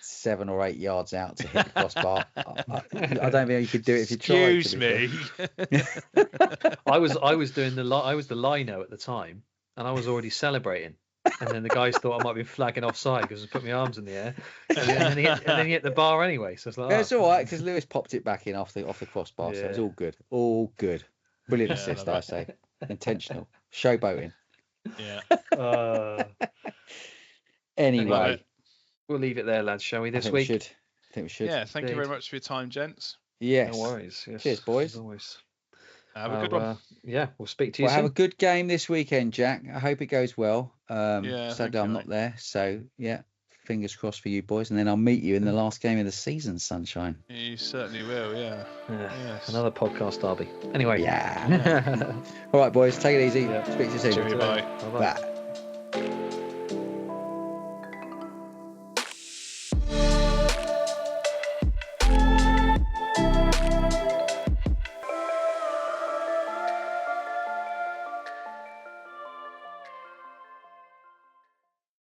7 or 8 yards out to hit the crossbar. I don't think you could do it if you tried. Excuse me. I was doing I was the lino at the time, and I was already celebrating. And then the guys thought I might be flagging offside because I put my arms in the air, and then he hit the bar anyway. So it's like, it's all right because Lewis popped it back in off the crossbar, so it's all good. All good. Brilliant assist, I say. Intentional showboating. Yeah. Anyway, we'll leave it there, lads. Shall we this week? I think we should. Yeah. Thank you very much for your time, gents. Yes. No worries. Yes. Cheers, boys. As always. Have a good one. Yeah, we'll speak to you soon. Have a good game this weekend, Jack. I hope it goes well. Saturday I'm not there, so yeah. Fingers crossed for you boys, and then I'll meet you in the last game of the season, Sunshine. You certainly will, yeah. Yes. Another podcast derby. Anyway. Yeah. All right, boys, take it easy. Speak to you soon. Bye. Bye.